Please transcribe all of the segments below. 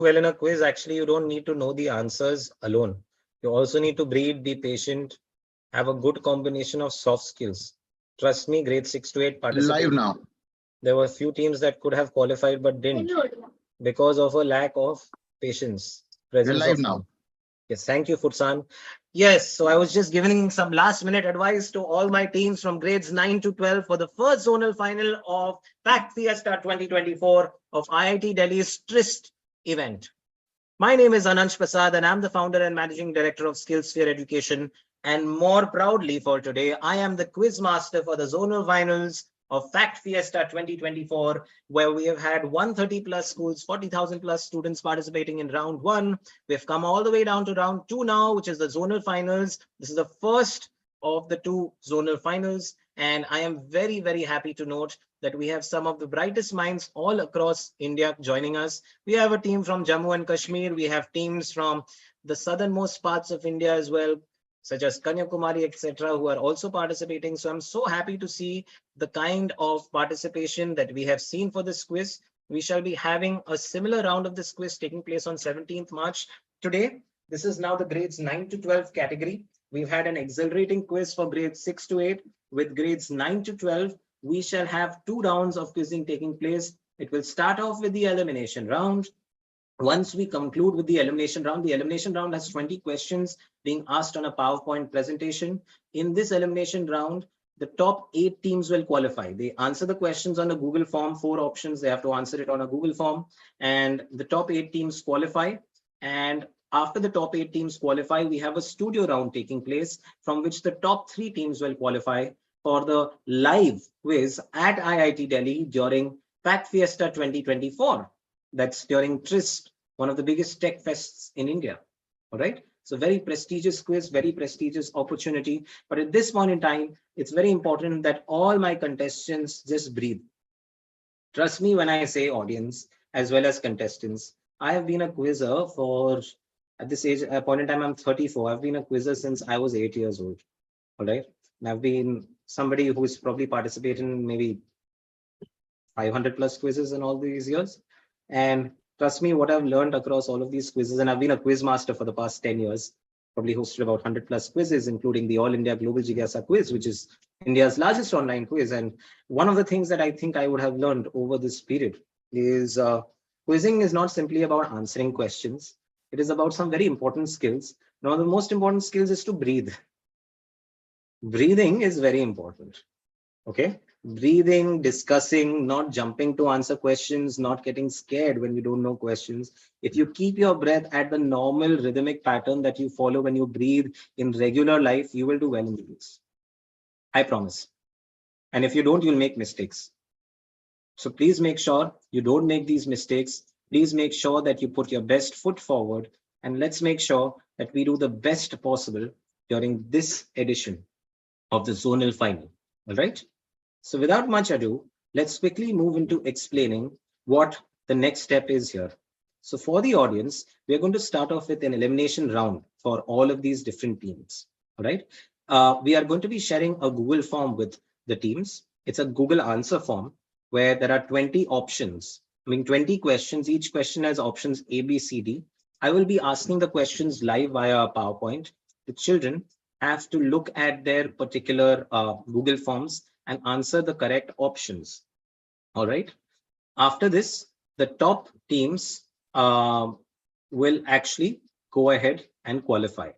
Well, in a quiz, actually, you don't need to know the answers alone. You also need to breathe, be patient, have a good combination of soft skills. Trust me, grade 6 to 8 Live participate. now. There were a few teams that could have qualified but didn't because of a lack of patience, We're presence live of now. mind. Yes, thank you, Futsan. Yes, so I was just giving some last minute advice to all my teams from grades 9 to 12 for the first zonal final of Fact Fiesta 2024 of IIT Delhi's Tryst event. My name is Anansh Prasad, and I'm the founder and managing director of SkillSphere Education. And more proudly for today, I am the quiz master for the zonal finals of Fact Fiesta 2024, where we have had 130 plus schools, 40,000 plus students participating in round one. We've come all the way down to round two now, which is the zonal finals. This is the first of the two zonal finals. And I am very, very happy to note that we have some of the brightest minds all across India joining us. We have a team from Jammu and Kashmir. We have teams from the southernmost parts of India as well, such as Kanyakumari, etc., who are also participating. So I'm so happy to see the kind of participation that we have seen for this quiz. We shall be having a similar round of this quiz taking place on 17th March. Today, this is now the grades 9 to 12 category. We've had an exhilarating quiz for grades 6 to 8. With grades 9 to 12, we shall have two rounds of quizzing taking place. It will start off with the elimination round. Once we conclude with the elimination round has 20 questions being asked on a PowerPoint presentation. In this elimination round, the top 8 teams will qualify. They answer the questions on a Google form, 4 options. They have to answer it on a Google form, and the top 8 teams qualify. And after the top 8 teams qualify, we have a studio round taking place from which the top 3 teams will qualify for the live quiz at IIT Delhi during Fact Fiesta 2024. That's during Tryst, one of the biggest tech fests in India. All right. So very prestigious quiz, very prestigious opportunity. But at this point in time, it's very important that all my contestants just breathe. Trust me when I say audience as well as contestants. I have been a quizzer for, at this age, at point in time, I'm 34. I've been a quizzer since I was 8 years old. All right. And I've been somebody who's probably participated in maybe 500 plus quizzes in all these years. And trust me, what I've learned across all of these quizzes, and I've been a quiz master for the past 10 years, probably hosted about 100 plus quizzes, including the All India Global Jigyasa quiz, which is India's largest online quiz. And one of the things that I think I would have learned over this period is quizzing is not simply about answering questions. It is about some very important skills. One of the most important skills is to breathe. Breathing is very important. Okay. Breathing, discussing, not jumping to answer questions, not getting scared when you don't know questions. If you keep your breath at the normal rhythmic pattern that you follow when you breathe in regular life, you will do well in the quiz. I promise. And if you don't, you'll make mistakes. So please make sure you don't make these mistakes. Please make sure that you put your best foot forward, and let's make sure that we do the best possible during this edition of the zonal final. All right. So without much ado, let's quickly move into explaining what the next step is here. So for the audience, we're going to start off with an elimination round for all of these different teams. All right. We are going to be sharing a Google form with the teams. It's a Google answer form where there are 20 options. I mean, 20 questions. Each question has options A, B, C, D. I will be asking the questions live via PowerPoint. The children have to look at their particular Google forms and answer the correct options. All right. After this, the top teams will actually go ahead and qualify.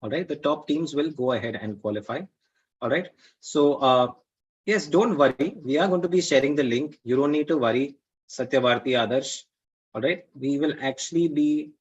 All right. The top teams will go ahead and qualify. All right. So yes, don't worry. We are going to be sharing the link. You don't need to worry, Satyavarti Adarsh. All right. We will actually be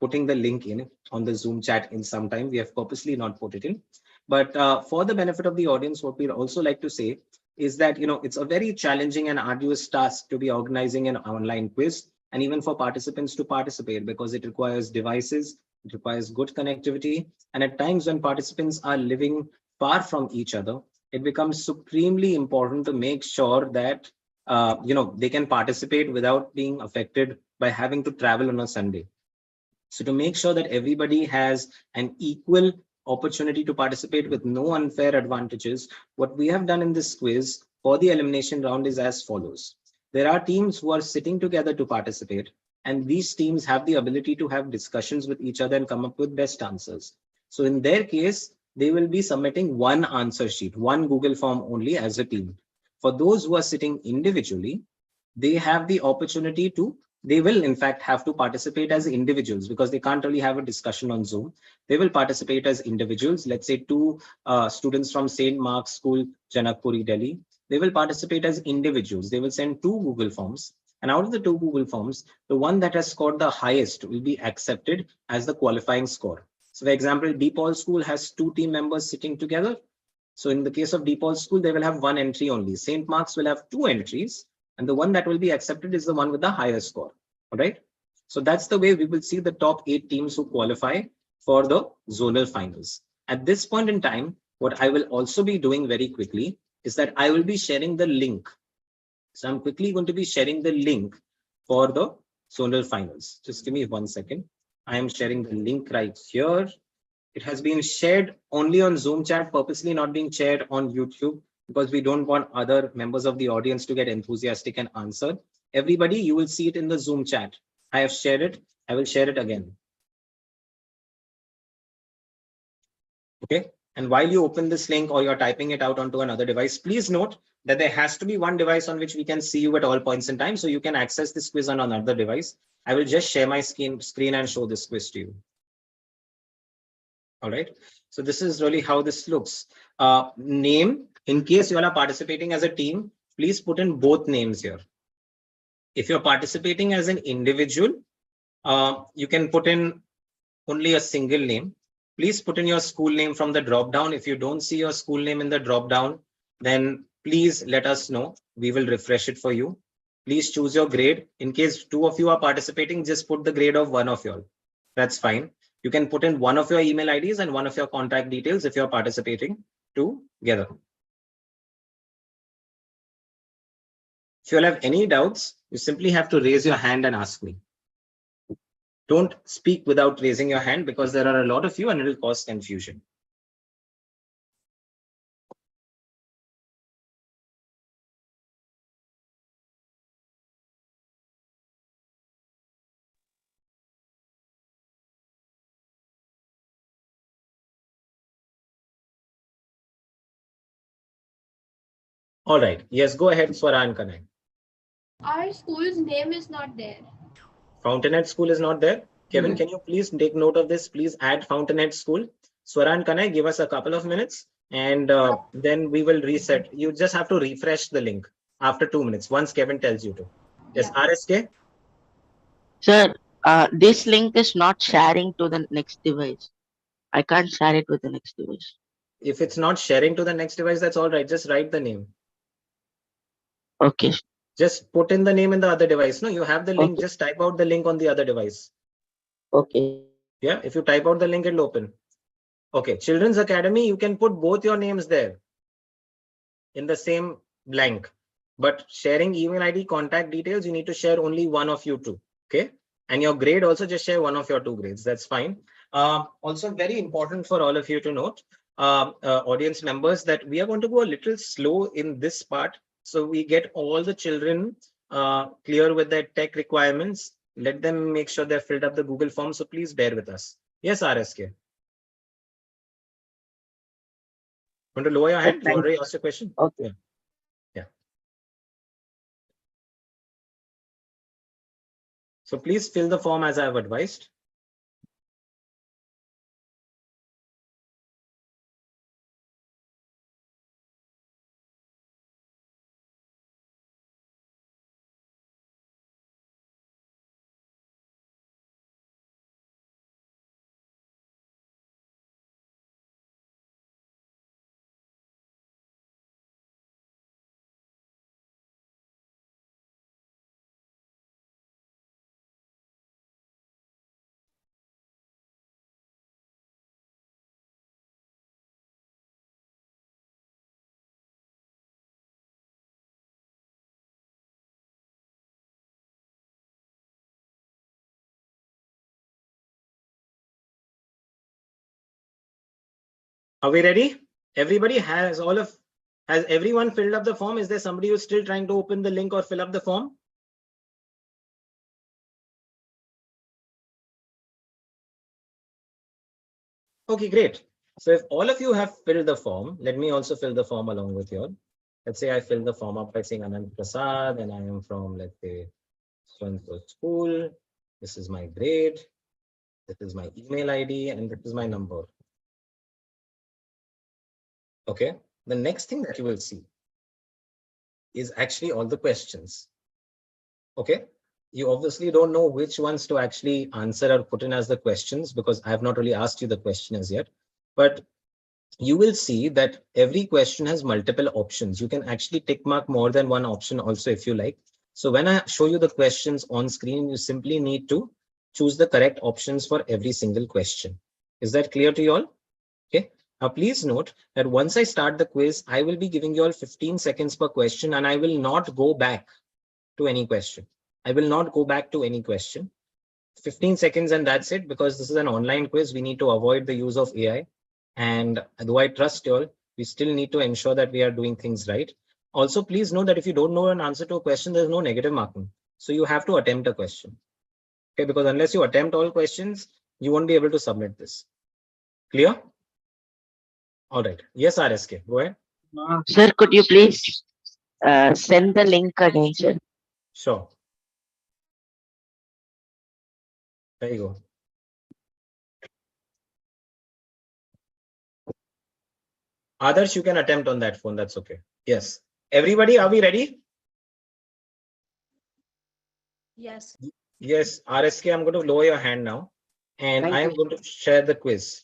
putting the link in on the Zoom chat in some time. We have purposely not put it in. But for the benefit of the audience, what we'd also like to say is that, it's a very challenging and arduous task to be organizing an online quiz, and even for participants to participate, because it requires devices, it requires good connectivity. And at times when participants are living far from each other, it becomes supremely important to make sure that, they can participate without being affected by having to travel on a Sunday. So to make sure that everybody has an equal opportunity to participate with no unfair advantages, what we have done in this quiz for the elimination round is as follows. There are teams who are sitting together to participate, and these teams have the ability to have discussions with each other and come up with best answers. So in their case, they will be submitting one answer sheet, one Google form only as a team. For those who are sitting individually, they have the opportunity to, they will in fact have to participate as individuals because they can't really have a discussion on Zoom. They will participate as individuals. Let's say two students from St. Mark's School, Janakpuri, Delhi. They will participate as individuals. They will send two Google forms. And out of the two Google forms, the one that has scored the highest will be accepted as the qualifying score. So for example, DePaul School has two team members sitting together. So in the case of DePaul School, they will have one entry only. St. Mark's will have two entries, and the one that will be accepted is the one with the highest score. All right. So that's the way we will see the top 8 teams who qualify for the zonal finals. At this point in time, what I will also be doing very quickly is that I will be sharing the link. So I'm quickly going to be sharing the link for the zonal finals. Just give me 1 second. I am sharing the link right here. It has been shared only on Zoom chat, purposely not being shared on YouTube, because we don't want other members of the audience to get enthusiastic and answer. Everybody, you will see it in the Zoom chat. I have shared it. I will share it again. Okay. And while you open this link or you're typing it out onto another device, please note that there has to be one device on which we can see you at all points in time. So you can access this quiz on another device. I will just share my screen and show this quiz to you. All right. So this is really how this looks. Name, in case you all are participating as a team, please put in both names here. If you're participating as an individual, you can put in only a single name. Please put in your school name from the drop down. If you don't see your school name in the drop down, then please let us know. We will refresh it for you. Please choose your grade. In case 2 of you are participating, just put the grade of 1 of you all. That's fine. You can put in 1 of your email IDs and 1 of your contact details if you're participating together. If you all have any doubts, you simply have to raise your hand and ask me. Don't speak without raising your hand because there are a lot of you and it will cause confusion. All right. Yes, go ahead, Swara and Kanai. Our school's name is not there. Fountainhead School is not there. Kevin, can you please take note of this? Please add Fountainhead School. Swara and Kanai, give us a couple of minutes and then we will reset. You just have to refresh the link after 2 minutes once Kevin tells you to. Yes, Yeah. RSK? Sir, this link is not sharing to the next device. I can't share it with the next device. If it's not sharing to the next device, that's all right. Just write the name. Okay. Just put in the name in the other device. No, you have the link. Okay. Just type out the link on the other device. Okay. Yeah, if you type out the link, it'll open. Okay, Children's Academy, you can put both your names there in the same blank. But sharing email ID, contact details, you need to share only 1 of you two. Okay. And your grade also just share 1 of your 2 grades. That's fine. Also very important for all of you to note, audience members, that we are going to go a little slow in this part. So we get all the children clear with their tech requirements. Let them make sure they've filled up the Google form. So please bear with us. Yes, RSK. Want to lower your hand? You already asked a question. Okay. Yeah. So please fill the form as I have advised. Are we ready? Everybody has everyone filled up the form? Is there somebody who's still trying to open the link or fill up the form? Okay, great. So if all of you have filled the form, let me also fill the form along with you all. Let's say I fill the form up by saying Anand Prasad and I am from, let's say, so-and-so school. This is my grade. This is my email ID and this is my number. Okay. The next thing that you will see is actually all the questions. Okay. You obviously don't know which ones to actually answer or put in as the questions because I have not really asked you the question as yet. But you will see that every question has multiple options. You can actually tick mark more than one option also if you like. So when I show you the questions on screen, you simply need to choose the correct options for every single question. Is that clear to you all? Okay. Now please note that once I start the quiz, I will be giving you all 15 seconds per question and I will not go back to any question. I will not go back to any question. 15 seconds and that's it because this is an online quiz. We need to avoid the use of AI. And though I trust you all, we still need to ensure that we are doing things right. Also, please know that if you don't know an answer to a question, there's no negative marking. So you have to attempt a question. Okay, because unless you attempt all questions, you won't be able to submit this. Clear? All right. Yes, RSK, go ahead. Sir, could you please send the link again, sir? Sure. There you go. Others you can attempt on that phone. That's okay. Yes. Everybody, are we ready? Yes. Yes, RSK, I'm going to lower your hand now and Thank I am you. going to share the quiz.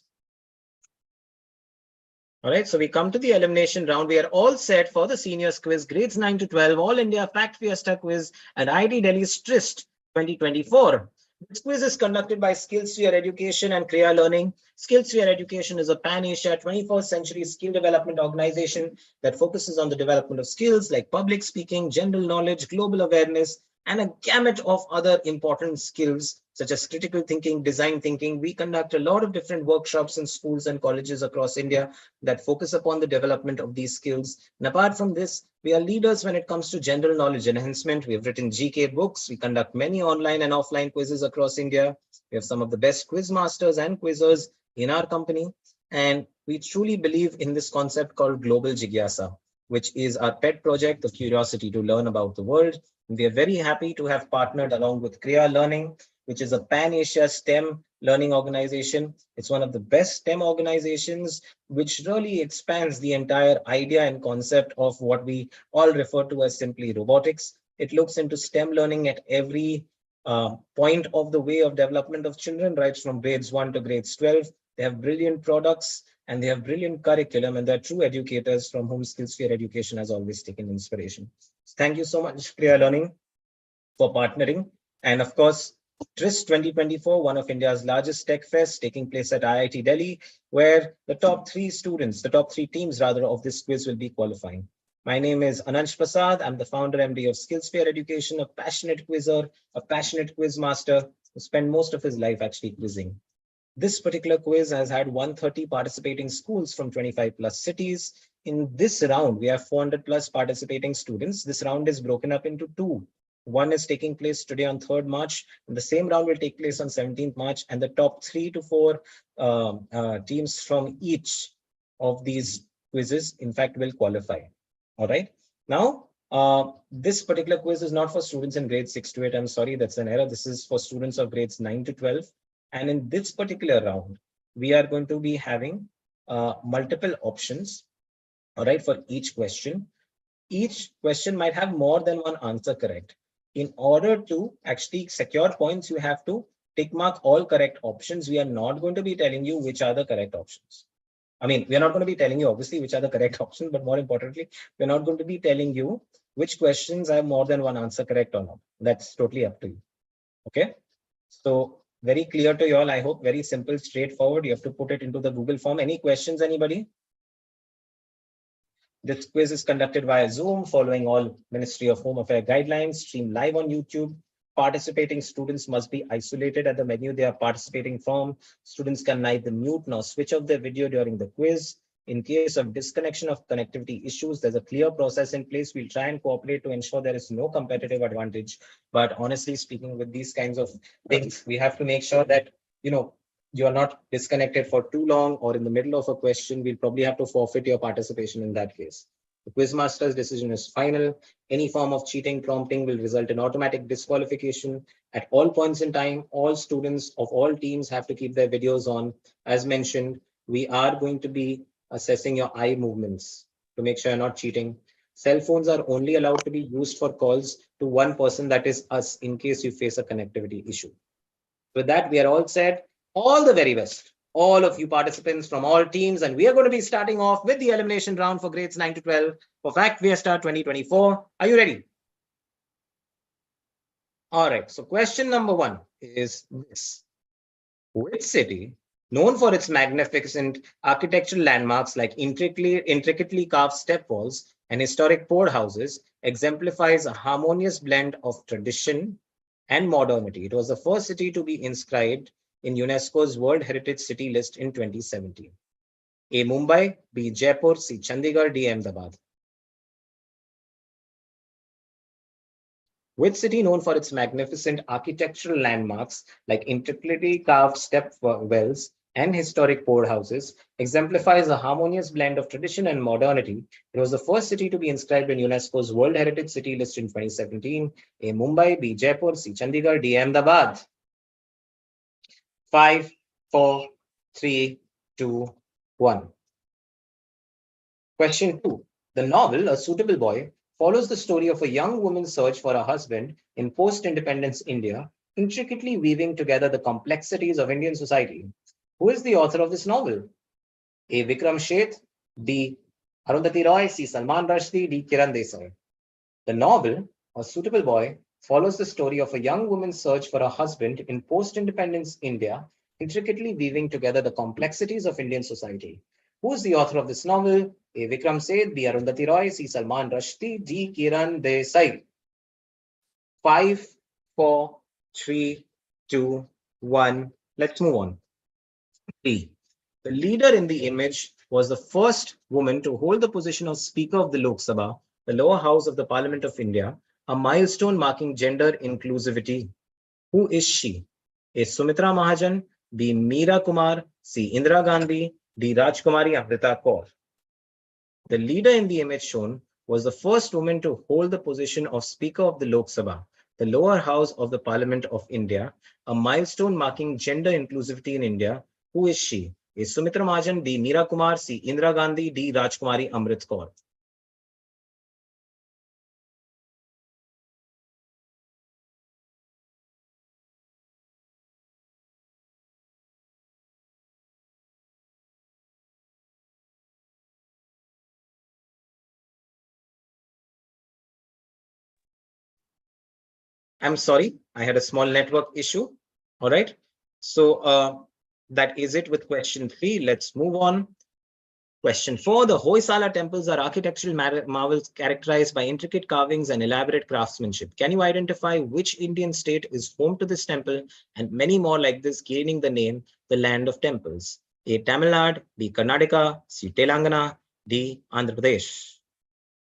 All right, so we come to the elimination round. We are all set for the seniors quiz, grades 9 to 12, All India Fact Fiesta quiz at IIT Delhi's Tryst 2024. This quiz is conducted by Skills Sphere Education and Kriya Learning. Skills Sphere Education is a pan-Asia 21st century skill development organization that focuses on the development of skills like public speaking, general knowledge, global awareness, and a gamut of other important skills such as critical thinking, design thinking. We conduct a lot of different workshops in schools and colleges across India that focus upon the development of these skills. And apart from this, we are leaders when it comes to general knowledge enhancement. We have written GK books. We conduct many online and offline quizzes across India. We have some of the best quiz masters and quizzers in our company. And we truly believe in this concept called Global Jigyasa, which is our pet project, the curiosity to learn about the world. We are very happy to have partnered along with Kriya Learning, which is a pan-Asia STEM learning organization. It's one of the best STEM organizations, which really expands the entire idea and concept of what we all refer to as simply robotics. It looks into STEM learning at every point of the way of development of children, right from grades 1 to grades 12. They have brilliant products and they have brilliant curriculum, and they're true educators from whom Skillsphere Education has always taken inspiration. Thank you so much, Clear Learning, for partnering. And of course, Tryst 2024, one of India's largest tech fests taking place at IIT Delhi, where the top three teams rather of this quiz will be qualifying. My name is Anand Prasad. I'm the founder MD of Skillsphere Education, a passionate quizzer, a passionate quiz master who spent most of his life actually quizzing. This particular quiz has had 130 participating schools from 25 plus cities. In this round, we have 400 plus participating students. This round is broken up into two. One is taking place today on 3rd March, and the same round will take place on 17th March, and the top 3 to 4 teams from each of these quizzes, in fact, will qualify. All right. Now, this particular quiz is not for students in grades 6 to 8. I'm sorry, that's an error. This is for students of grades 9 to 12. And in this particular round, we are going to be having multiple options, all right, for each question. Each question might have more than one answer correct. In order to actually secure points, you have to tick mark all correct options. We are not going to be telling you which are the correct options. I mean, we are not going to be telling you obviously which are the correct options, but more importantly, we're not going to be telling you which questions have more than one answer correct or not. That's totally up to you. Okay. So very clear to you all, I hope. Very simple, straightforward. You have to put it into the Google form. Any questions, anybody? This quiz is conducted via Zoom, following all Ministry of Home Affairs guidelines, streamed live on YouTube. Participating students must be isolated at the menu they are participating from. Students can neither mute nor switch off their video during the quiz. In case of disconnection of connectivity issues, there's a clear process in place. We'll try and cooperate to ensure there is no competitive advantage. But honestly speaking, with these kinds of things, we have to make sure that, you know, you are not disconnected for too long or in the middle of a question, we'll probably have to forfeit your participation in that case. The quizmaster's decision is final. Any form of cheating prompting will result in automatic disqualification. At all points in time, all students of all teams have to keep their videos on. As mentioned, we are going to be assessing your eye movements to make sure you're not cheating. Cell phones are only allowed to be used for calls to one person, that is us, in case you face a connectivity issue. With that, we are all set. All the very best, all of you participants from all teams. And we are going to be starting off with the elimination round for grades 9 to 12 for Fact Fiesta 2024. Are you ready? All right. So question number 1 is this. Which city, known for its magnificent architectural landmarks like intricately carved step walls and historic port houses, exemplifies a harmonious blend of tradition and modernity? It was the first city to be inscribed in UNESCO's World Heritage City list in 2017. A. Mumbai, B. Jaipur, C. Chandigarh, D. Ahmedabad. Which city, known for its magnificent architectural landmarks like intricately carved step wells and historic port houses, exemplifies a harmonious blend of tradition and modernity? It was the first city to be inscribed in UNESCO's World Heritage City list in 2017. A. Mumbai, B. Jaipur, C. Chandigarh, D. Ahmedabad. 5, 4, 3, 2, 1. Question 2. The novel, A Suitable Boy, follows the story of a young woman's search for a husband in post-independence India, intricately weaving together the complexities of Indian society. Who is the author of this novel? A. Vikram Sheth, B. Arundhati Roy, C. Salman Rushdie, D. Kiran Desai. The novel, A Suitable Boy, follows the story of a young woman's search for a husband in post-independence India, intricately weaving together the complexities of Indian society. Who is the author of this novel? A. Vikram Seth, B. Arundhati Roy, C. Salman Rushdie, D. Kiran Desai. 5, 4, 3, 2, 1. Let's move on. D. The leader in the image was the first woman to hold the position of Speaker of the Lok Sabha, the lower house of the Parliament of India, a milestone marking gender inclusivity. Who is she? A. Sumitra Mahajan, B. Meera Kumar, C. Indira Gandhi, D. Rajkumari Amrita Kaur. The leader in the image shown was the first woman to hold the position of Speaker of the Lok Sabha, the lower house of the Parliament of India, a milestone marking gender inclusivity in India. Who is she? A. Sumitra Mahajan, B. Meera Kumar, C. Indira Gandhi, D. Rajkumari Amrit Kaur. I'm sorry, I had a small network issue. All right. So that is it with question 3. Let's move on. Question 4. The Hoysala temples are architectural marvels characterized by intricate carvings and elaborate craftsmanship. Can you identify which Indian state is home to this temple and many more like this, gaining the name the Land of Temples? A. Tamil Nadu, B. Karnataka, C. Telangana, D. Andhra Pradesh.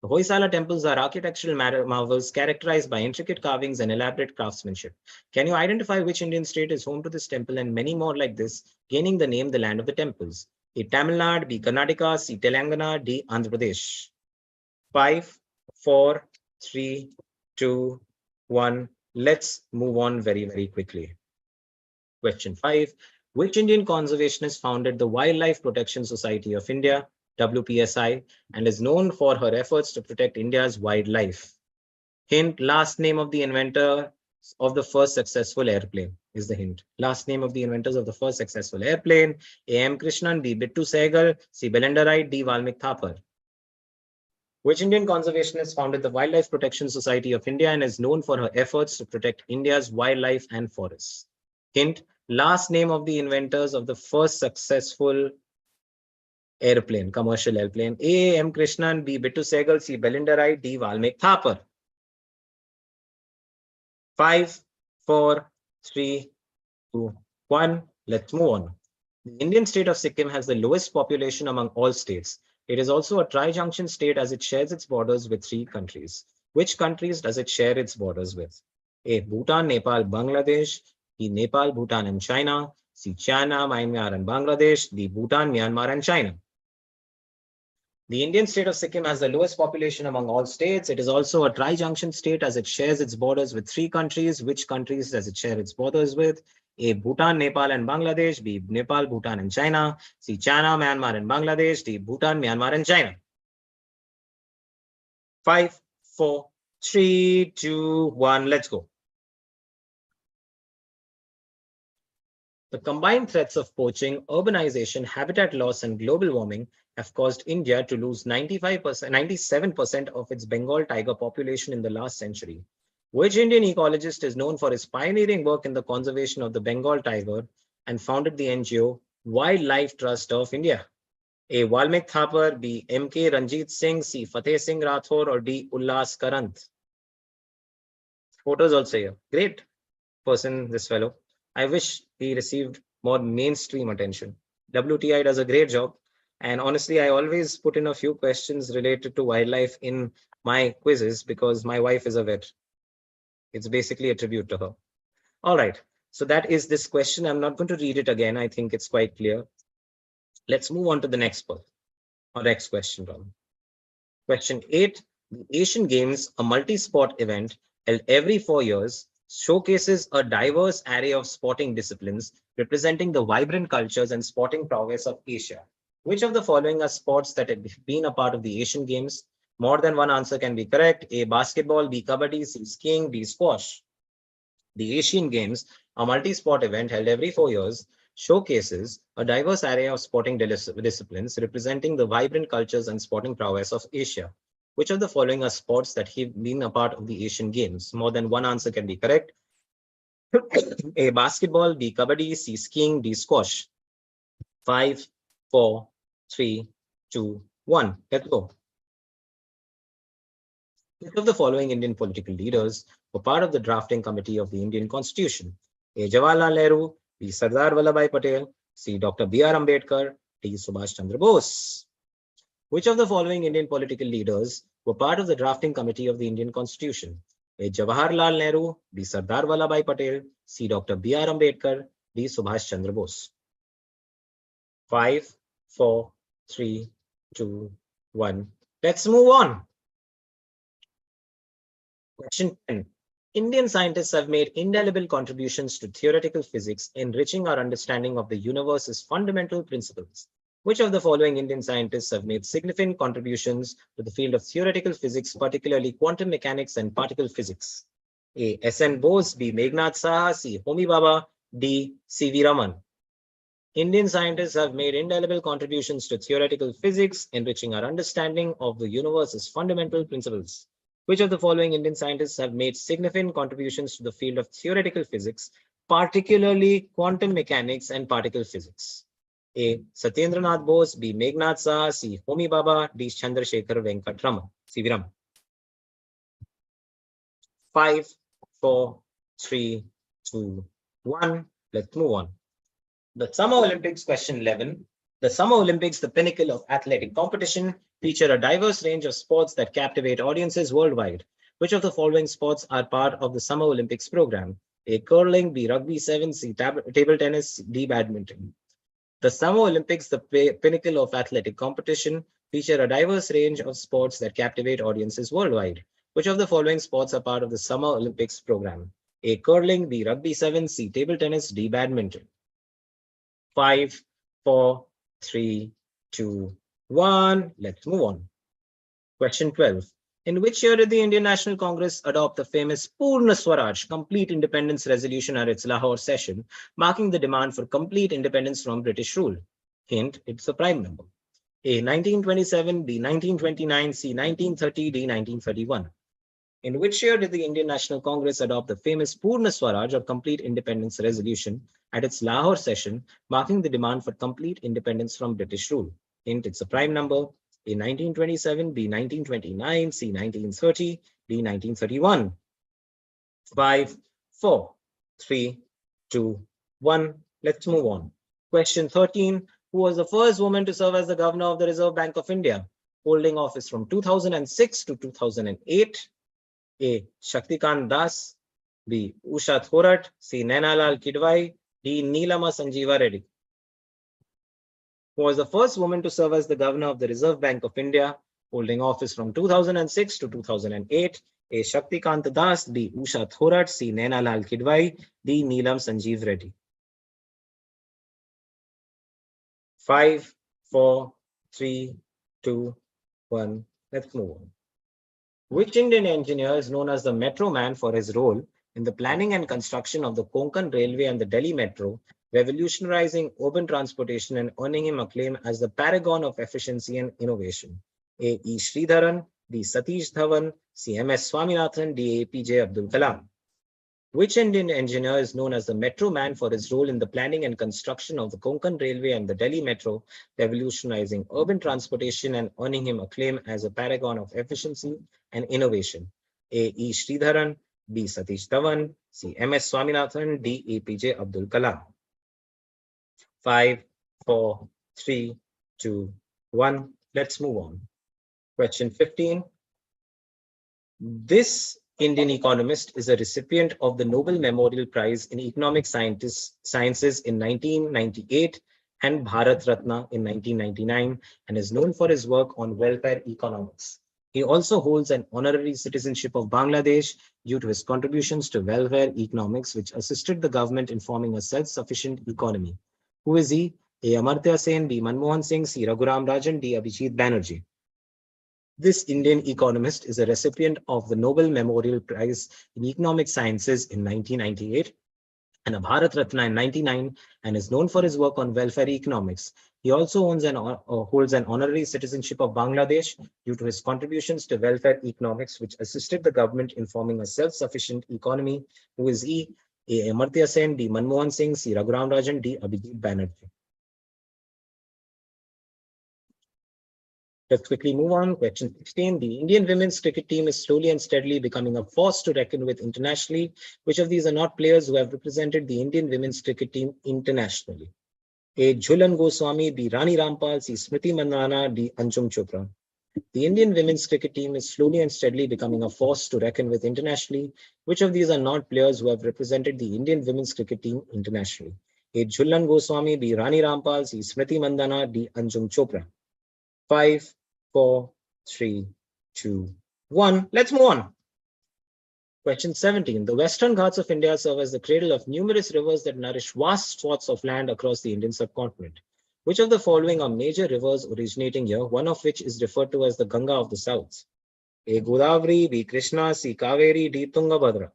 The Hoysala temples are architectural marvels characterized by intricate carvings and elaborate craftsmanship. Can you identify which Indian state is home to this temple and many more like this, gaining the name the Land of the Temples? A. Tamil Nadu, B. Karnataka, C. Telangana, D. Andhra Pradesh. 5, 4, 3, 2, 1. Let's move on very, very quickly. Question 5. Which Indian conservationist founded the Wildlife Protection Society of India, WPSI, and is known for her efforts to protect India's wildlife? Hint, last name of the inventor of the first successful airplane is the hint. Last name of the inventors of the first successful airplane. A. M. Krishnan, B. Bittu Sehgal, C. Belender Wright, D. Valmik Thapar. Which Indian conservationist founded the Wildlife Protection Society of India and is known for her efforts to protect India's wildlife and forests? Hint, last name of the inventors of the first successful airplane, commercial airplane. A. M. Krishnan, B. Bittu Sehgal, C. Belender Wright, D. Valmik Thapar. 5, 4, 3, 2, 1. Let's move on. The Indian state of Sikkim has the lowest population among all states. It is also a tri-junction state as it shares its borders with 3 countries. Which countries does it share its borders with? A. Bhutan, Nepal, Bangladesh, B. Nepal, Bhutan, and China, C. China, Myanmar, and Bangladesh. D. Bhutan, Myanmar, and China. The Indian state of Sikkim has the lowest population among all states. It is also a tri-junction state as it shares its borders with three countries. Which countries does it share its borders with? A. Bhutan, Nepal, and Bangladesh. B. Nepal, Bhutan, and China. C. China, Myanmar, and Bangladesh. D. Bhutan, Myanmar, and China. 5, 4, 3, 2, 1. Let's go. The combined threats of poaching, urbanization, habitat loss, and global warming have caused India to lose 97% of its Bengal tiger population in the last century. Which Indian ecologist is known for his pioneering work in the conservation of the Bengal tiger and founded the NGO Wildlife Trust of India? A. Walmik Thapar, B. M.K. Ranjit Singh, C. Fateh Singh Rathore, or D. Ullas Karant? Photos also here. Great person, this fellow. I wish he received more mainstream attention. WTI does a great job. And honestly, I always put in a few questions related to wildlife in my quizzes because my wife is a vet. It's basically a tribute to her. All right. So that is this question. I'm not going to read it again. I think it's quite clear. Let's move on to the next one, or next question, rather. Question 8. The Asian Games, a multi-sport event held every 4 years, showcases a diverse array of sporting disciplines representing the vibrant cultures and sporting prowess of Asia. Which of the following are sports that have been a part of the Asian Games? More than one answer can be correct. A. Basketball, B. Kabaddi, C. Skiing, D. Squash. The Asian Games, a multi-sport event held every 4 years, showcases a diverse array of sporting disciplines representing the vibrant cultures and sporting prowess of Asia. Which of the following are sports that have been a part of the Asian Games? More than one answer can be correct. A. Basketball, B. Kabaddi, C. Skiing, D. Squash. 5, 4, 3, 2, 1. Let's go. Which of the following Indian political leaders were part of the drafting committee of the Indian Constitution? A. Jawaharlal Nehru, B. Sardar Vallabhbhai Patel, C. Dr. B.R. Ambedkar, D. Subhash Chandra Bose. Which of the following Indian political leaders were part of the drafting committee of the Indian Constitution? A. Jawaharlal Nehru, B. Sardar Vallabhbhai Patel, C. Dr. B.R. Ambedkar, D. Subhash Chandra Bose. 5, 4, 3, 2, 1. Let's move on. Question 10. Indian scientists have made indelible contributions to theoretical physics, enriching our understanding of the universe's fundamental principles. Which of the following Indian scientists have made significant contributions to the field of theoretical physics, particularly quantum mechanics and particle physics? A. S.N. Bose, B. Meghnad Saha, C. Homi Bhabha, D. C.V. Raman. Indian scientists have made indelible contributions to theoretical physics, enriching our understanding of the universe's fundamental principles. Which of the following Indian scientists have made significant contributions to the field of theoretical physics, particularly quantum mechanics and particle physics? A. Satyendranath Bose, B. Meghnad Saha, C. Homi Bhabha, D. Chandrasekhar Venkat Raman, C.V. Raman. 5, 4, 3, 2, 1. Let's move on. The Summer Olympics, question 11. The Summer Olympics, the pinnacle of athletic competition, feature a diverse range of sports that captivate audiences worldwide. Which of the following sports are part of the Summer Olympics program? A. Curling, B. Rugby 7, C. Table tennis, D. Badminton. The Summer Olympics, the pinnacle of athletic competition, feature a diverse range of sports that captivate audiences worldwide. Which of the following sports are part of the Summer Olympics program? A. Curling, B. Rugby 7, C. Table tennis, D. Badminton. 5, 4, 3, 2, 1. Let's move on. Question 12. In which year did the Indian National Congress adopt the famous Purna Swaraj, complete independence resolution at its Lahore session, marking the demand for complete independence from British rule? Hint, it's a prime number. A. 1927, B. 1929, C. 1930, D. 1931. In which year did the Indian National Congress adopt the famous Purna Swaraj, or complete independence resolution, at its Lahore session, marking the demand for complete independence from British rule? Hint, it's a prime number. A. 1927, B. 1929, C. 1930, D. 1931. 5, 4, 3, 2, 1. Let's move on. Question 13. Who was the first woman to serve as the governor of the Reserve Bank of India, holding office from 2006 to 2008? A. Shaktikant Das, B. Usha Thorat, C. Nainalal Kidwai, D. Neelama Sanjeeva Reddy. Who was the first woman to serve as the governor of the Reserve Bank of India, holding office from 2006 to 2008? A. Shaktikant Das, B. Usha Thorat, C. Naina Lal Kidwai, D. Neelam Sanjeev Reddy. 5, 4, 3, 2, 1. Let's move on. Which Indian engineer is known as the Metro Man for his role in the planning and construction of the Konkan Railway and the Delhi Metro, revolutionizing urban transportation and earning him acclaim as the paragon of efficiency and innovation? A. E. Sridharan, B. Satish Dhawan, C. M. S. Swaminathan, D. A. P. J. Abdul Kalam. Which Indian engineer is known as the Metro Man for his role in the planning and construction of the Konkan Railway and the Delhi Metro, revolutionizing urban transportation and earning him acclaim as a paragon of efficiency and innovation? A. E. Sridharan, B. Satish Dhawan, C. M. S. Swaminathan, D. A. P. J. Abdul Kalam. 5, 4, 3, 2, 1. Let's move on. Question 15. This Indian economist is a recipient of the Nobel Memorial Prize in Economic Sciences in 1998 and Bharat Ratna in 1999, and is known for his work on welfare economics. He also holds an honorary citizenship of Bangladesh due to his contributions to welfare economics, which assisted the government in forming a self-sufficient economy. Who is he? A. Amartya Sen, B. Manmohan Singh, C. Raghuram Rajan, D. Abhijit Banerjee. This Indian economist is a recipient of the Nobel Memorial Prize in Economic Sciences in 1998 and a Bharat Ratna in 1999, and is known for his work on welfare economics. He also holds an honorary citizenship of Bangladesh due to his contributions to welfare economics, which assisted the government in forming a self-sufficient economy. Who is he? A. Amartya Sen, B. Manmohan Singh, C. Raghuram Rajan, D. Abhijit Banerjee. Let's quickly move on. Question 16. The Indian women's cricket team is slowly and steadily becoming a force to reckon with internationally. Which of these are not players who have represented the Indian women's cricket team internationally? A. Jhulan Goswami, B. Rani Rampal, C. Smriti Mandhana, D. Anjum Chopra. The Indian women's cricket team is slowly and steadily becoming a force to reckon with internationally. Which of these are not players who have represented the Indian women's cricket team internationally? A. Jhulan Goswami, B. Rani Rampal, C. Smriti Mandhana, D. Anjum Chopra. 5, 4, 3, 2, 1. Let's move on. Question 17. The Western Ghats of India serve as the cradle of numerous rivers that nourish vast swaths of land across the Indian subcontinent. Which of the following are major rivers originating here, one of which is referred to as the Ganga of the South? A. Godavari, B. Krishna, C. Kaveri, D. Tungabhadra.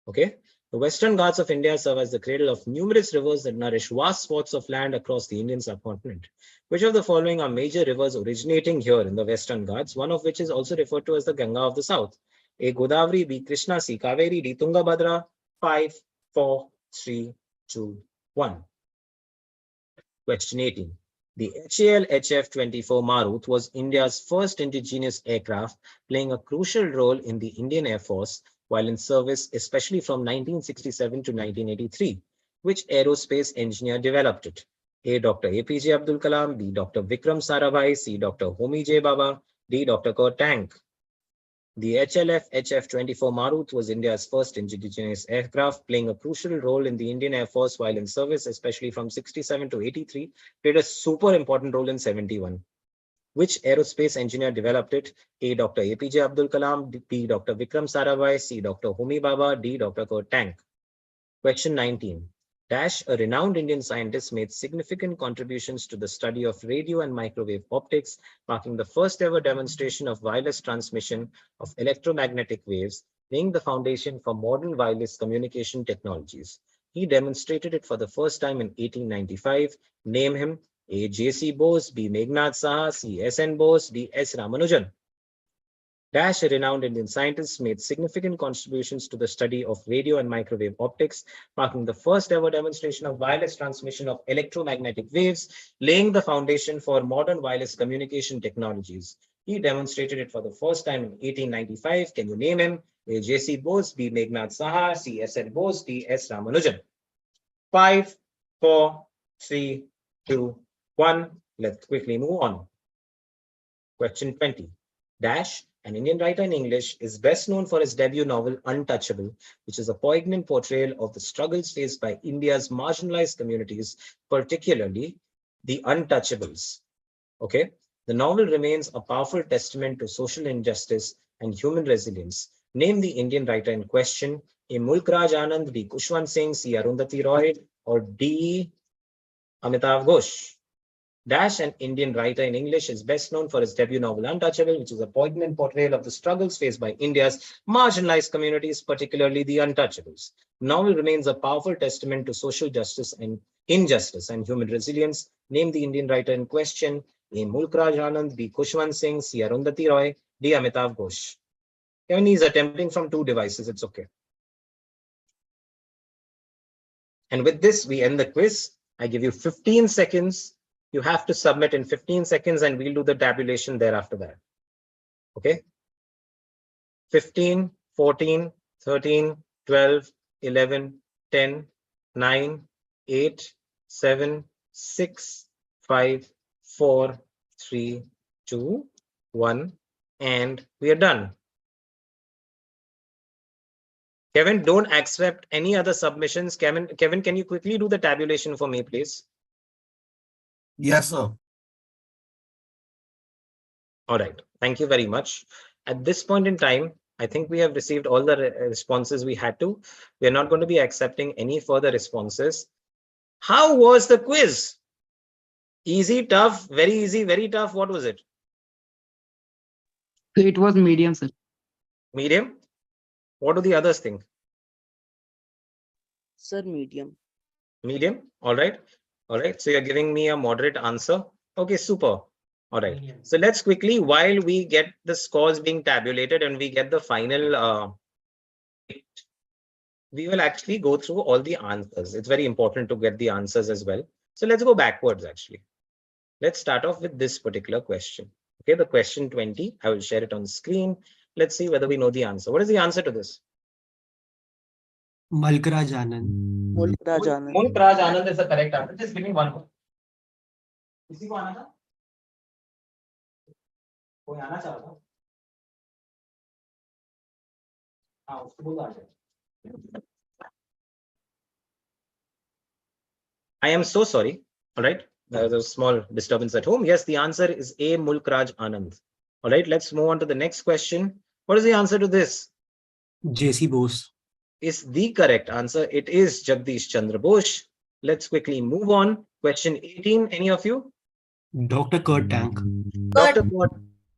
Okay. The Western Ghats of India serve as the cradle of numerous rivers that nourish vast swaths of land across the Indian subcontinent. Which of the following are major rivers originating here in the Western Ghats, one of which is also referred to as the Ganga of the South? A. Godavari, B. Krishna, C. Kaveri, D. Tungabhadra. 5, 4, 3, 2, 1. Question 18. The HAL HF-24 Marut was India's first indigenous aircraft, playing a crucial role in the Indian Air Force while in service, especially from 1967 to 1983. Which aerospace engineer developed it? A. Dr. APJ Abdul Kalam, B. Dr. Vikram Sarabhai, C. Dr. Homi J. Baba, D. Dr. Kurt Tank. The HLF HF-24 Marut was India's first indigenous aircraft, playing a crucial role in the Indian Air Force while in service, especially from 67 to 83, played a super important role in 71. Which aerospace engineer developed it? A. Dr. APJ Abdul Kalam, B. Dr. Vikram Sarabhai, C. Dr. Homi Baba, D. Dr. Kurt Tank. Question 19. Dash, a renowned Indian scientist, made significant contributions to the study of radio and microwave optics, marking the first ever demonstration of wireless transmission of electromagnetic waves, laying the foundation for modern wireless communication technologies. He demonstrated it for the first time in 1895. Name him. A. J.C. Bose, B. Meghnad Saha, C. S.N. Bose, D. S. Ramanujan. Dash, a renowned Indian scientist, made significant contributions to the study of radio and microwave optics, marking the first ever demonstration of wireless transmission of electromagnetic waves, laying the foundation for modern wireless communication technologies. He demonstrated it for the first time in 1895. Can you name him? A. J.C. Bose, B. Meghnad Saha, C. S.N. Bose, D. S. Ramanujan. 5, 4, 3, 2, 1. Let's quickly move on. Question 20. Dash, an Indian writer in English, is best known for his debut novel Untouchable, which is a poignant portrayal of the struggles faced by India's marginalized communities, particularly the untouchables. Okay, the novel remains a powerful testament to social injustice and human resilience. Name the Indian writer in question: A. Mulkraj Anand, B. Kushwant Singh, C. Arundhati Roy, or D. Amitav Ghosh. Dash, an Indian writer in English, is best known for his debut novel Untouchable, which is a poignant portrayal of the struggles faced by India's marginalized communities, particularly the untouchables. The novel remains a powerful testament to social justice and injustice and human resilience. Name the Indian writer in question: A. Mulkraj Anand, B. Kushwant Singh, C. Arundhati Roy, D. Amitav Ghosh. Kevin is attempting from two devices. It's okay. And with this, we end the quiz. I give you 15 seconds. You have to submit in 15 seconds and we'll do the tabulation thereafter that. Okay. 15, 14, 13, 12, 11, 10, 9, 8, 7, 6, 5, 4, 3, 2, 1, and we are done. Kevin, don't accept any other submissions. Kevin, can you quickly do the tabulation for me, please? Yes, sir. All right. Thank you very much. At this point in time, I think we have received all the responses we had to. We are not going to be accepting any further responses. How was the quiz? Easy, tough, very easy, very tough. What was it? It was medium, sir. Medium? What do the others think? Sir, medium. Medium? All right. All right. So you're giving me a moderate answer. Okay, super. All right. So let's quickly, while we get the scores being tabulated and we get the final, we will actually go through all the answers. It's very important to get the answers as well. So let's go backwards actually. Let's start off with this particular question. Okay, the question 20. I will share it on screen. Let's see whether we know the answer. What is the answer to this? Mulkraj Anand. Mulkraj Anand. Mulkraj Anand is the correct answer. Just give me one more. किसी को आना था? कोई आना चाह रहा था? हाँ, उसको बोलो आ जाए. I am so sorry. All right. There was a small disturbance at home. Yes, the answer is A. Mulkraj Anand. All right. Let's move on to the next question. What is the answer to this? JC Bose. Is the correct answer. It is Jagdish Chandra Bose. Let's quickly move on. Question 18. Any of you? Dr. Kurt Tank. Dr. Kurt.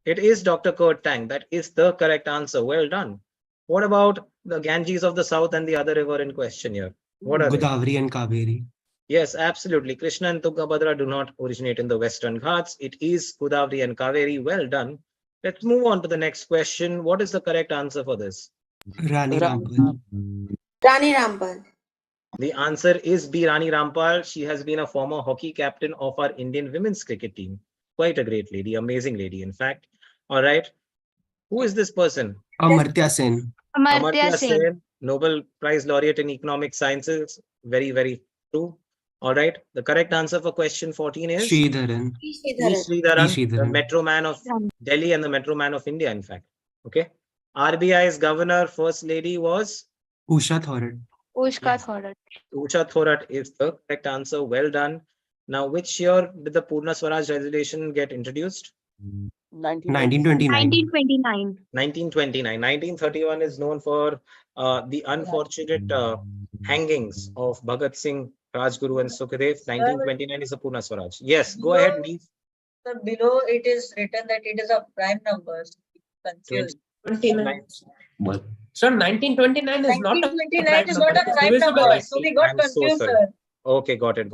It is Dr. Kurt Tank. That is the correct answer. Well done. What about the Ganges of the South and the other river in question here? What are they? Godavari and Kaveri. Yes, absolutely. Krishna and Tungabhadra do not originate in the Western Ghats. It is Godavari and Kaveri. Well done. Let's move on to the next question. What is the correct answer for this? Rani Rampal. Rani Rampal. The answer is B. Rani Rampal. She has been a former hockey captain of our Indian women's cricket team. Quite a great lady, amazing lady, in fact. All right. Who is this person? Amartya Sen. Amartya Sen. Nobel Prize laureate in economic sciences. Very, very true. All right. The correct answer for question 14 is Sridharan. The Metro Man of Delhi and the Metro Man of India, in fact. Okay. RBI's governor, first lady was Usha Thorat. Ushka Thorat. Usha Thorat is the correct answer. Well done. Now, which year did the Purna Swaraj resolution get introduced? 1929. 1929. 1929. 1931 is known for the unfortunate hangings of Bhagat Singh, Rajguru, and Sukhdev. 1929 is the Purna Swaraj. Yes, go ahead, please. So below it is written that it is a prime number. Confused. 29. So 1929 is not a 1929 is not a prime number. So we got I'm so confused, sorry. sir. Okay, got it.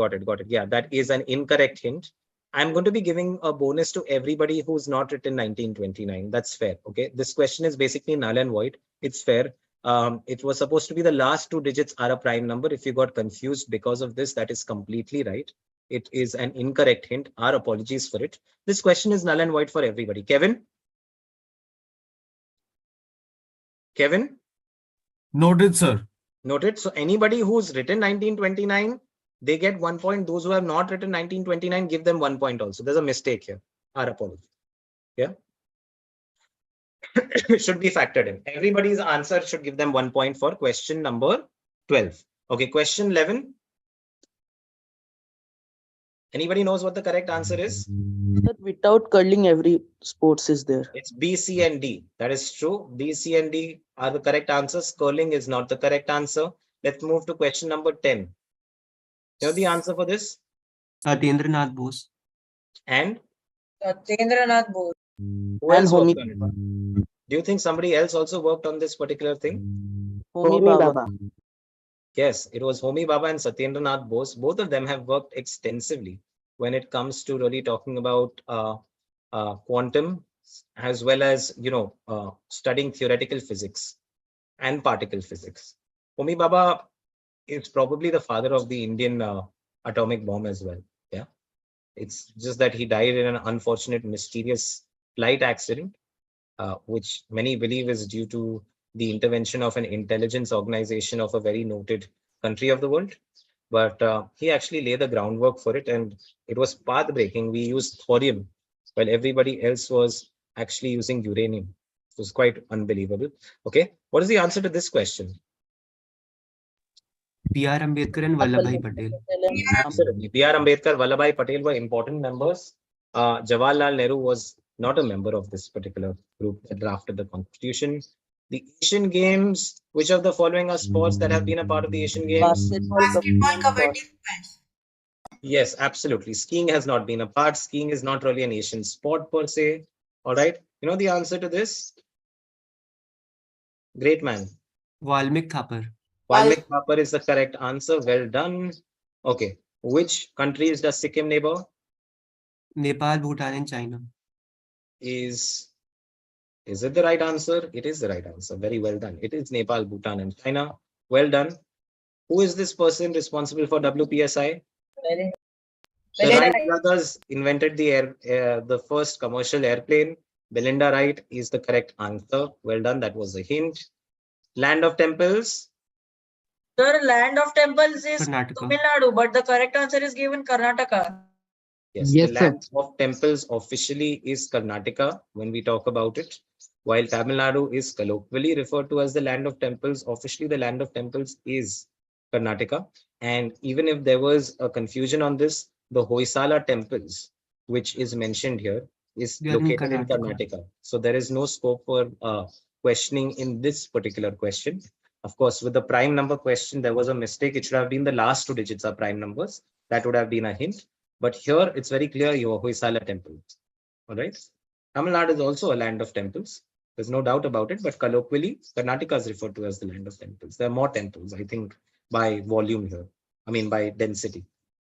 Yeah, that is an incorrect hint. I'm going to be giving a bonus to everybody who's not written 1929. That's fair. Okay. This question is basically null and void. It's fair. It was supposed to be the last two digits are a prime number. If you got confused because of this, that is completely right. It is an incorrect hint. Our apologies for it. This question is null and void for everybody. Kevin? Kevin? Noted, sir. Noted. So anybody who's written 1929, they get 1 point. Those who have not written 1929, give them 1 point also. There's a mistake here. Our apology. Yeah. should be factored in. Everybody's answer should give them 1 point for question number 12. Okay, question 11. Anybody knows what the correct answer is? That without curling, every sports is there. It's B, C, and D. That is true. B, C, and D are the correct answers. Curling is not the correct answer. Let's move to question number 10. You know the answer for this? Satyendranath Bose. And Satyendranath Bose. who else worked on it? Do you think somebody else also worked on this particular thing? Homi Baba. Yes, it was Homi Baba and Satyendranath Bose. Both of them have worked extensively when it comes to really talking about quantum, as well as, studying theoretical physics and particle physics. Homi Baba is probably the father of the Indian atomic bomb as well. Yeah, it's just that he died in an unfortunate, mysterious flight accident, which many believe is due to the intervention of an intelligence organization of a very noted country of the world. But he actually laid the groundwork for it, and it was path-breaking. We used thorium while everybody else was actually using uranium. It was quite unbelievable. Okay, what is the answer to this question? B.R. Ambedkar and Vallabhbhai Patel. Absolutely. B.R. Ambedkar, Vallabhbhai Patel were important members. Jawaharlal Nehru was not a member of this particular group that drafted the constitution. The Asian Games, which of the following are sports that have been a part of the Asian Games? Basketball, kabaddi, squash. Yes, absolutely. Skiing has not been a part. Skiing is not really an Asian sport per se. All right. You know the answer to this? Great man. Valmik Thapar. Valmik Thapar is the correct answer. Well done. Okay. Which countries does Sikkim neighbor? Nepal, Bhutan, and China. Is it the right answer? It is the right answer. Very well done. It is Nepal, Bhutan, and China. Well done. Who is this person responsible for WPSI? Very, The very Wright right. brothers invented the first commercial airplane. Belinda Wright is the correct answer. Well done. That was a hint. Land of temples. Sir, land of temples is Karnataka. Tamil Nadu, but the correct answer is given Karnataka. Yes, Yes, the sir. land of temples officially is Karnataka when we talk about it, while Tamil Nadu is colloquially referred to as the land of temples. Officially, the land of temples is Karnataka. And even if there was a confusion on this, the Hoysala temples, which is mentioned here, is They are in located in Karnataka. Karnataka. So there is no scope for questioning in this particular question. Of course, with the prime number question, there was a mistake. It should have been the last 2 digits are prime numbers. That would have been a hint. But here it's very clear your Hoysala temple. All right. Tamil Nadu is also a land of temples. There's no doubt about it. But colloquially, Karnataka is referred to as the land of temples. There are more temples, I think, by volume here. I mean, by density.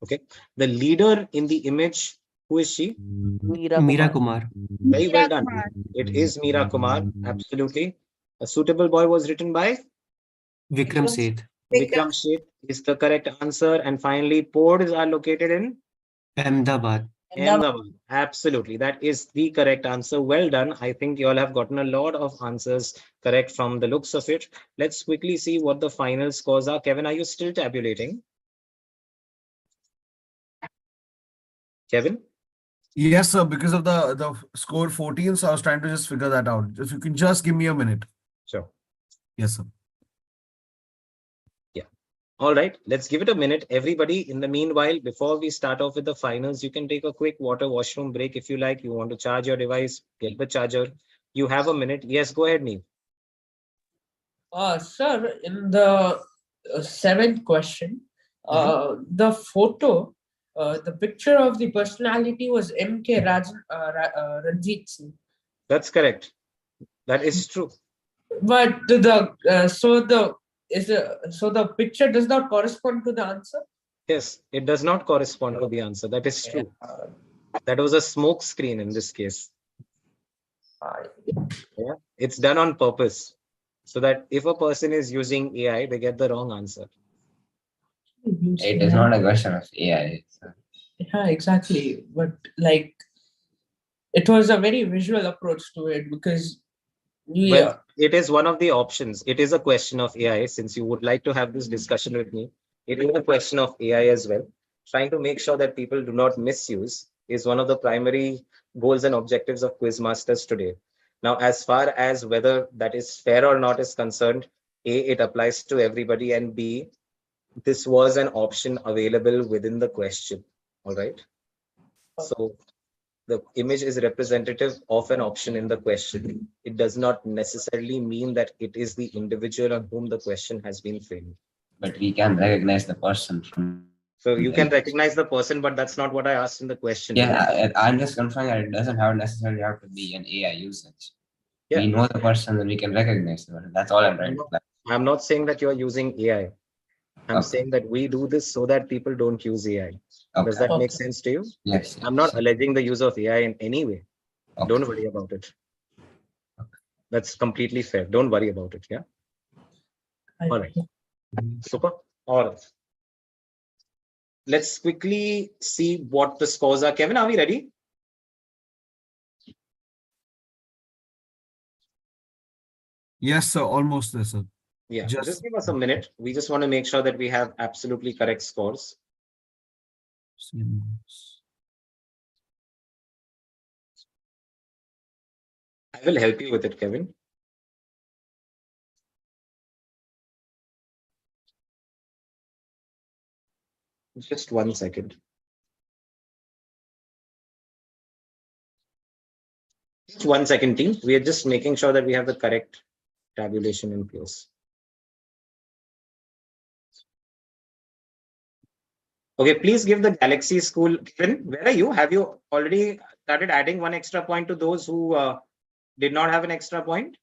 Okay. The leader in the image, who is she? Meera Kumar. Very well Meera done. Kumar. It is Meera Kumar. Absolutely. A suitable boy was written by Vikram Seth. Vikram Sheth is the correct answer. And finally, ports are located in Ahmedabad. Ahmedabad. Absolutely. That is the correct answer. Well done. I think you all have gotten a lot of answers correct from the looks of it. Let's quickly see what the final scores are. Kevin, are you still tabulating? Kevin? Yes, sir. Because of the score 14, so I was trying to just figure that out. If you can just give me a minute. Sure. Yes, sir. All right, let's give it a minute. Everybody, in the meanwhile, before we start off with the finals, you can take a quick water washroom break if you like. You want to charge your device, get the charger. You have a minute. Yes, go ahead, Neil. Sir, in the 7th question, the photo, the picture of the personality was M.K. Ranjit Singh. That's correct. That is true. But so the picture does not correspond to the answer? Yes, it does not correspond to the answer. That is true. That was a smoke screen in this case. Yeah, it's done on purpose so that if a person is using AI, they get the wrong answer. It is not a question of AI. Yeah, exactly. But like, it was a very visual approach to it because Well, it is one of the options. It is a question of AI. Since you would like to have this discussion with me, it is a question of AI as well. Trying to make sure that people do not misuse is one of the primary goals and objectives of Quizmasters today. Now, as far as whether that is fair or not is concerned, A, it applies to everybody, and B, this was an option available within the question. All right. So the image is representative of an option in the question. It does not necessarily mean that it is the individual on whom the question has been framed. But we can recognize the person from. So you can recognize the person, but that's not what I asked in the question. Yeah, I'm just confirming that it doesn't have necessarily have to be an AI usage. Yeah. We know the person and we can recognize the person. That's all I'm trying to clarify. I'm not saying that you're using AI. I'm Okay. saying that we do this so that people don't use AI. Does Okay. that make Okay. sense to you? Yes. I'm not yes. alleging the use of AI in any way. Okay. Don't worry about it. That's completely fair. Don't worry about it. Yeah. All right. Super. All right. Let's quickly see what the scores are. Kevin, are we ready? Yes, sir. Almost there, sir. Yeah. Just- Just give us a minute. We just want to make sure that we have absolutely correct scores. I will help you with it, Kevin. Just 1 second. Just 1 second, team. We are just making sure that we have the correct tabulation in place. Okay, please give the Galaxy School. Kevin, where are you? Have you already started adding 1 extra point to those who did not have an extra point?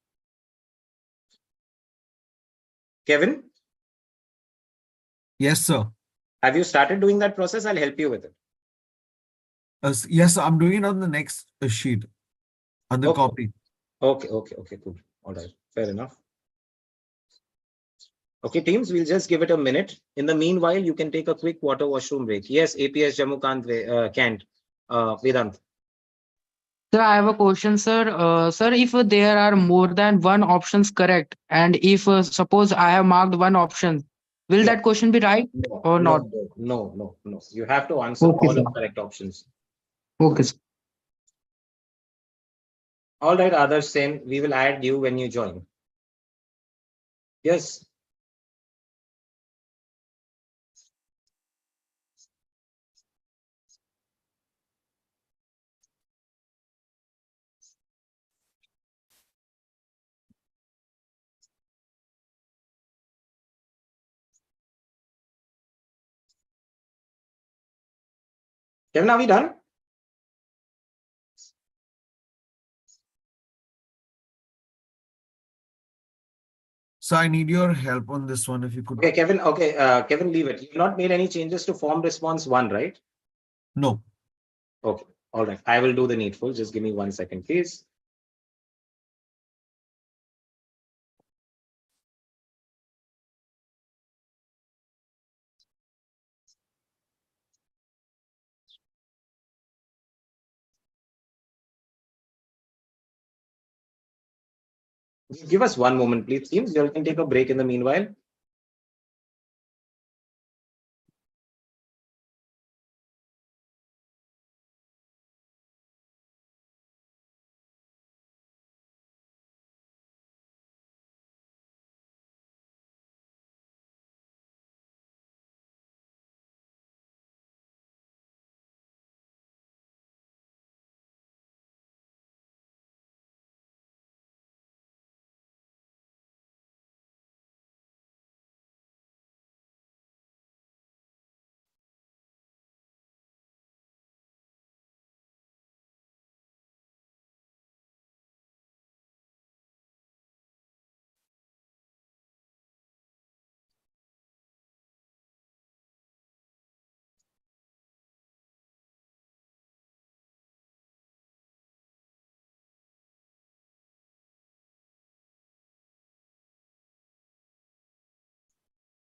Kevin, Yes, sir. have you started doing that process? I'll help you with it. Yes, I'm doing it on the next sheet, on the Okay. copy. Okay, cool. All right, fair enough. Okay, teams, we'll just give it a minute. In the meanwhile, you can take a quick water washroom break. Yes, APS Jammu Kant, Vedant. Sir, I have a question, sir. Sir, if there are more than one options correct, and if suppose I have marked one option, will Yeah. that question be right or not? No. You have to answer Okay, all sir. the correct options. Okay, sir. All right, Adarsh Sen, we will add you when you join. Yes. Kevin, are we done? So I need your help on this one, if you could. Okay, Kevin. Okay, Kevin, leave it. You've not made any changes to form response 1, right? No. Okay. All right. I will do the needful. Just give me 1 second, please. Give us 1 moment, please, teams. You can take a break in the meanwhile.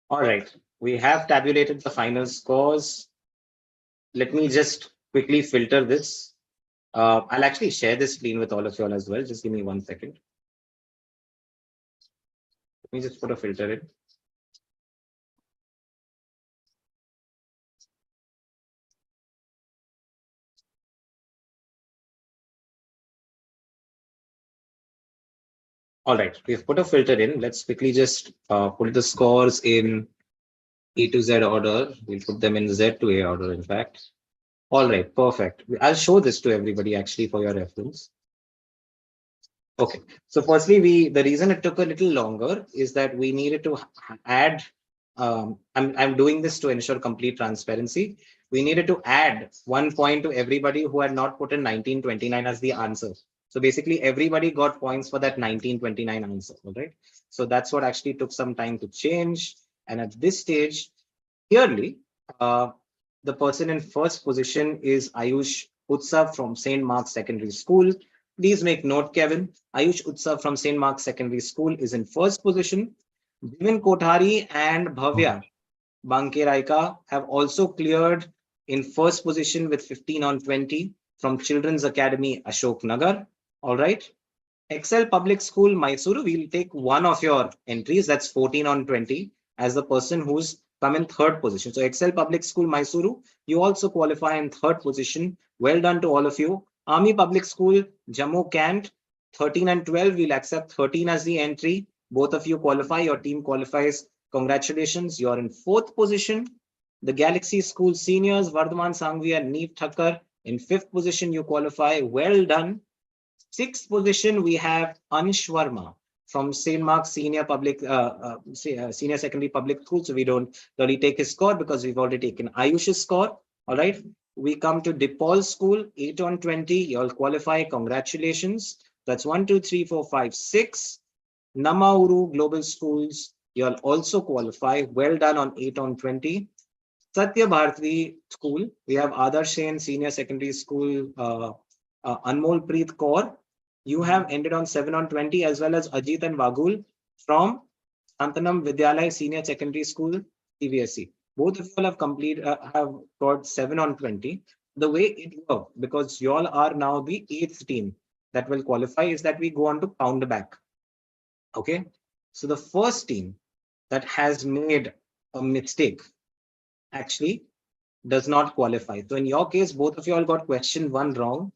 All right. We have tabulated the final scores. Let me just quickly filter this. I'll actually share this screen with all of you all as well. Just give me 1 second. Let me just put a filter in. All right, we've put a filter in. Let's quickly just put the scores in A to Z order. We'll put them in Z to A order, in fact. All right, perfect. I'll show this to everybody actually for your reference. Okay, so firstly, the reason it took a little longer is that we needed to add. I'm doing this to ensure complete transparency. We needed to add 1 point to everybody who had not put in 1929 as the answer. So basically, everybody got points for that 1929 answer. All right. So that's what actually took some time to change. And at this stage, clearly, the person in first position is Ayush Utsav from St. Mark's Secondary School. Please make note, Kevin. Ayush Utsav from St. Mark's Secondary School is in first position. Bhivin Kothari and Bhavya Bankeraika have also cleared in first position with 15 on 20 from Children's Academy Ashok Nagar. All right. Excel Public School Mysuru, we'll take one of your entries, that's 14 on 20, as the person who's come in third position. So Excel Public School Mysuru, you also qualify in third position. Well done to all of you. Army Public School Jammu Kant, 13 and 12, we'll accept 13 as the entry. Both of you qualify, your team qualifies. Congratulations, you're in fourth position. The Galaxy School Seniors, Vardhaman Sangvi and Neev Thakkar, in fifth position, you qualify. Well done. Sixth position, we have Anish Verma from St. Mark's Senior Secondary Public School. So we don't really take his score because we've already taken Ayush's score. All right. We come to DePaul School, 8 on 20. You all qualify. Congratulations. That's 1, 2, 3, 4, 5, 6. Namauru Global Schools, you all also qualify. Well done on 8 on 20. Satya Bharati School, we have Adarsh Sen Senior Secondary School, Anmol Preet Kaur. You have ended on 7 on 20, as well as Ajit and Vagul from Santanam Vidyalaya Senior Secondary School, CBSE. Both of you all have got 7 on 20. The way it worked, because you all are now the 8th team that will qualify, is that we go on to count back. Okay, so the first team that has made a mistake actually does not qualify. So in your case, both of you all got question 1 wrong.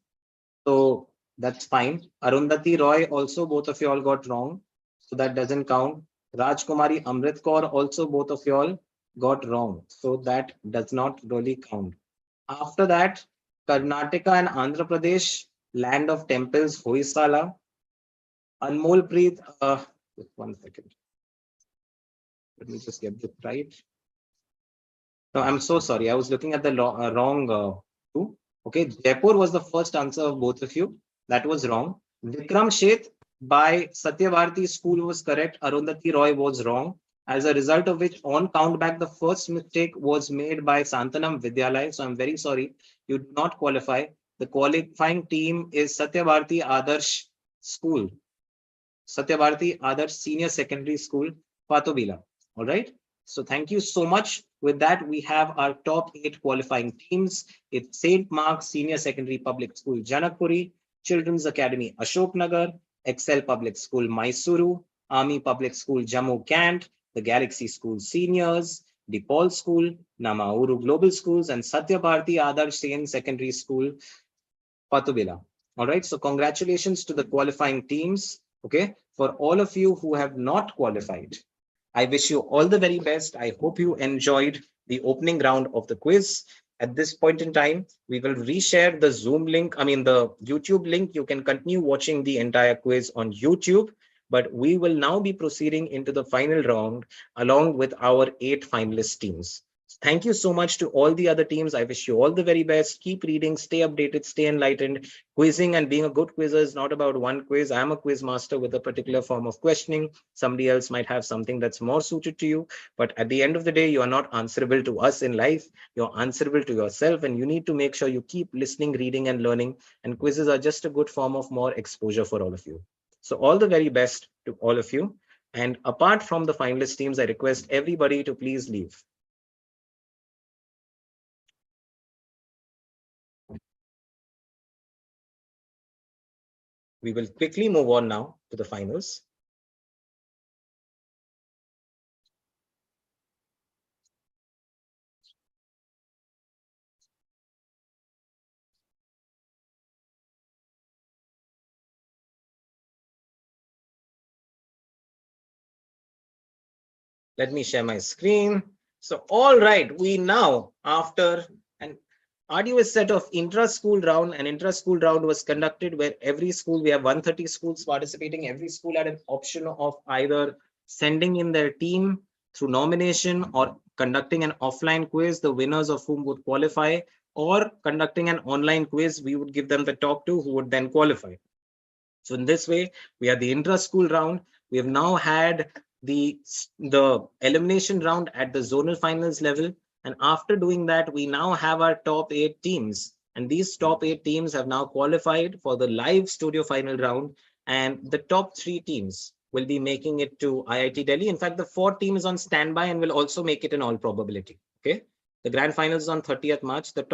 So that's fine. Arundhati Roy also, both of you all got wrong. So that doesn't count. Rajkumari Amrit Kaur also, both of you all got wrong. So that does not really count. After that, Karnataka and Andhra Pradesh, land of temples, Hoysala. Anmol Preet, just 1 second. Let me just get this right. No, I'm so sorry. I was looking at the wrong two. Okay, Jaipur was the first answer of both of you. That was wrong. Vikram Sheth by Satyabharati School was correct. Arundhati Roy was wrong. As a result of which, on count back, the first mistake was made by Santanam Vidyalaya. So I'm very sorry. You do not qualify. The qualifying team is Satyabharati Adarsh School. Satyabharati Adarsh Senior Secondary School, Patobila. All right. So thank you so much. With that, we have our top 8 qualifying teams. It's St. Mark's Senior Secondary Public School, Janakpuri, Children's Academy, Ashok Nagar, Excel Public School, Mysuru, Army Public School, Jammu Kant, the Galaxy School Seniors, DePaul School, Namauru Global Schools, and Satyabharati Adarsh Senior Secondary School, Patubila. All right. So congratulations to the qualifying teams. Okay. For all of you who have not qualified, I wish you all the very best. I hope you enjoyed the opening round of the quiz. At this point in time, we will reshare the Zoom link. I mean, the YouTube link. You can continue watching the entire quiz on YouTube, but we will now be proceeding into the final round along with our 8 finalist teams. Thank you so much to all the other teams. I wish you all the very best. Keep reading, stay updated, stay enlightened. Quizzing and being a good quizzer is not about one quiz. I'm a quiz master with a particular form of questioning. Somebody else might have something that's more suited to you. But at the end of the day, you are not answerable to us in life. You're answerable to yourself, and you need to make sure you keep listening, reading, and learning. And quizzes are just a good form of more exposure for all of you. So all the very best to all of you. And apart from the finalist teams, I request everybody to please leave. We will quickly move on now to the finals. Let me share my screen. So, all right, we now, after an arduous set of intra-school round, an intra-school round was conducted where every school, we have 130 schools participating, every school had an option of either sending in their team through nomination or conducting an offline quiz, the winners of whom would qualify, or conducting an online quiz, we would give them the top two who would then qualify. So in this way, we had the intra-school round. We have now had the elimination round at the zonal finals level. And after doing that, we now have our top 8 teams. And these top 8 teams have now qualified for the live studio final round. And the top 3 teams will be making it to IIT Delhi. In fact, the 4th team is on standby and will also make it in all probability. Okay. The grand finals is on 30th March. The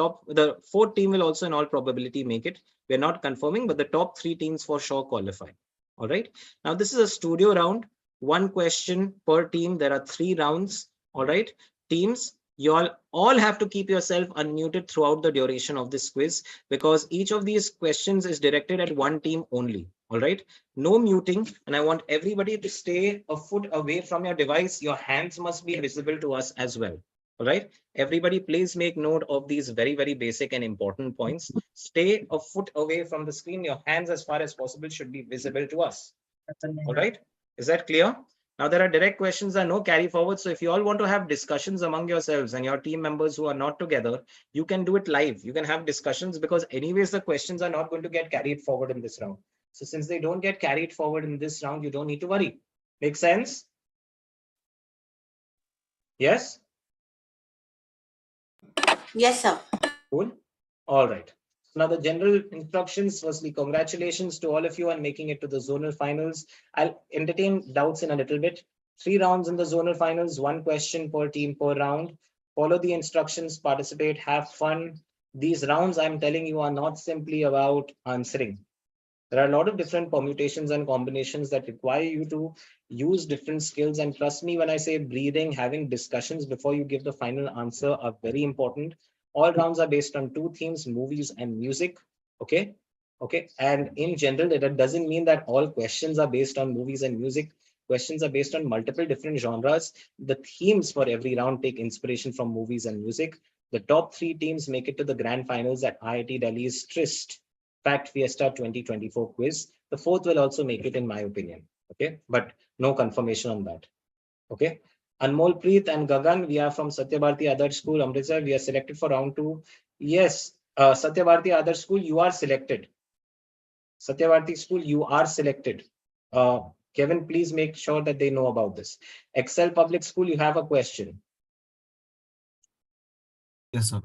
4th team will also in all probability make it. We're not confirming, but the top 3 teams for sure qualify. All right. Now, this is a studio round. 1 question per team. There are 3 rounds. All right. Teams, you all have to keep yourself unmuted throughout the duration of this quiz because each of these questions is directed at 1 team only. All right. No muting. And I want everybody to stay a foot away from your device. Your hands must be visible to us as well. All right. Everybody, please make note of these very, very basic and important points. Stay a foot away from the screen. Your hands as far as possible should be visible to us. All right. Is that clear? Now, there are direct questions and no carry forward. So if you all want to have discussions among yourselves and your team members who are not together, you can do it live. You can have discussions because anyways, the questions are not going to get carried forward in this round. So since they don't get carried forward in this round, you don't need to worry. Make sense? Yes? Yes, sir. Cool. All right. Now the general instructions, firstly, congratulations to all of you on making it to the zonal finals. I'll entertain doubts in a little bit. 3 rounds in the zonal finals, 1 question per team per round. Follow the instructions, participate, have fun. These rounds, I'm telling you, are not simply about answering. There are a lot of different permutations and combinations that require you to use different skills. And trust me, when I say breathing, having discussions before you give the final answer are very important. All rounds are based on 2 themes, movies and music. Okay. Okay. And in general, that doesn't mean that all questions are based on movies and music. Questions are based on multiple different genres. The themes for every round take inspiration from movies and music. The top 3 teams make it to the grand finals at IIT Delhi's Tryst Fact Fiesta 2024 quiz. The 4th will also make it, in my opinion. Okay. But no confirmation on that. Okay. Anmol Preet and Gagan, we are from Satyabharti Adarsh School, Amritsar. We are selected for round 2. Yes, Satyabharti Adarsh School, you are selected. Satyabharti School, you are selected. Kevin, please make sure that they know about this. Excel Public School, you have a question. Yes, sir.